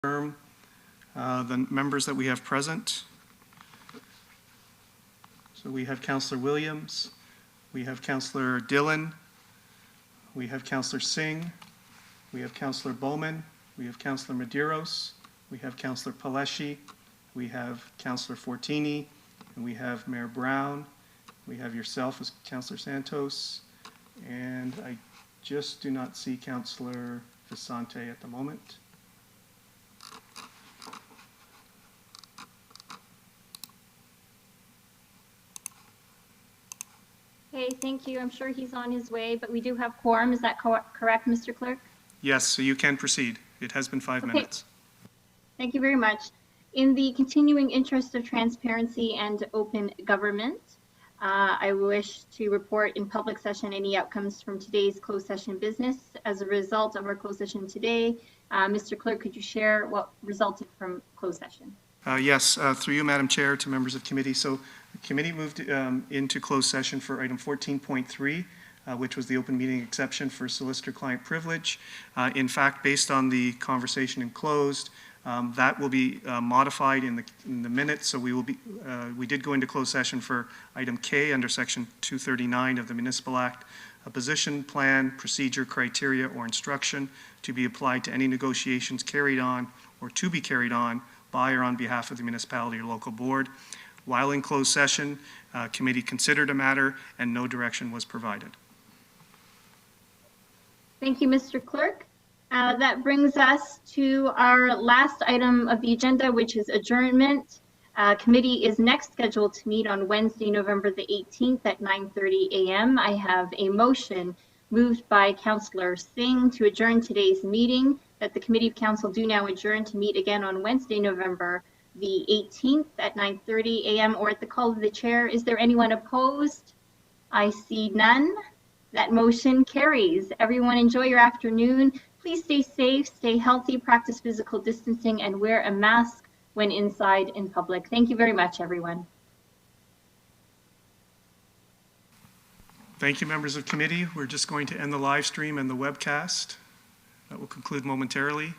confirm the members that we have present. So we have Councillor Williams, we have Councillor Dillon, we have Councillor Singh, we have Councillor Bowman, we have Councillor Medeiros, we have Councillor Paleshi, we have Councillor Fortini, and we have Mayor Brown. We have yourself as Councillor Santos, and I just do not see Councillor Vicente at the moment. Okay, thank you. I'm sure he's on his way, but we do have quorum. Is that correct, Mr. Clerk? Yes, so you can proceed. It has been 5 minutes. Thank you very much. In the continuing interest of transparency and open government, I wish to report in public session any outcomes from today's closed session business. As a result of our closed session today, Mr. Clerk, could you share what resulted from closed session? Yes, through you, Madam Chair, to members of committee. So the committee moved into closed session for item 14.3, which was the open meeting exception for solicitor-client privilege. In fact, based on the conversation in closed, that will be modified in the minutes. So we did go into closed session for item K under section 239 of the Municipal Act, a position, plan, procedure, criteria, or instruction to be applied to any negotiations carried on or to be carried on by or on behalf of the municipality or local board. While in closed session, committee considered a matter and no direction was provided. Thank you, Mr. Clerk. That brings us to our last item of the agenda, which is adjournment. Committee is next scheduled to meet on Wednesday, November the 18th at 9:30 a.m. I have a motion moved by Councillor Singh to adjourn today's meeting, that the Committee of Council do now adjourn to meet again on Wednesday, November the 18th at 9:30 a.m. or at the call of the chair. Is there anyone opposed? I see none. That motion carries. Everyone enjoy your afternoon. Please stay safe, stay healthy, practice physical distancing, and wear a mask when inside in public. Thank you very much, everyone. Thank you, members of committee. We're just going to end the live stream and the webcast. That will conclude momentarily.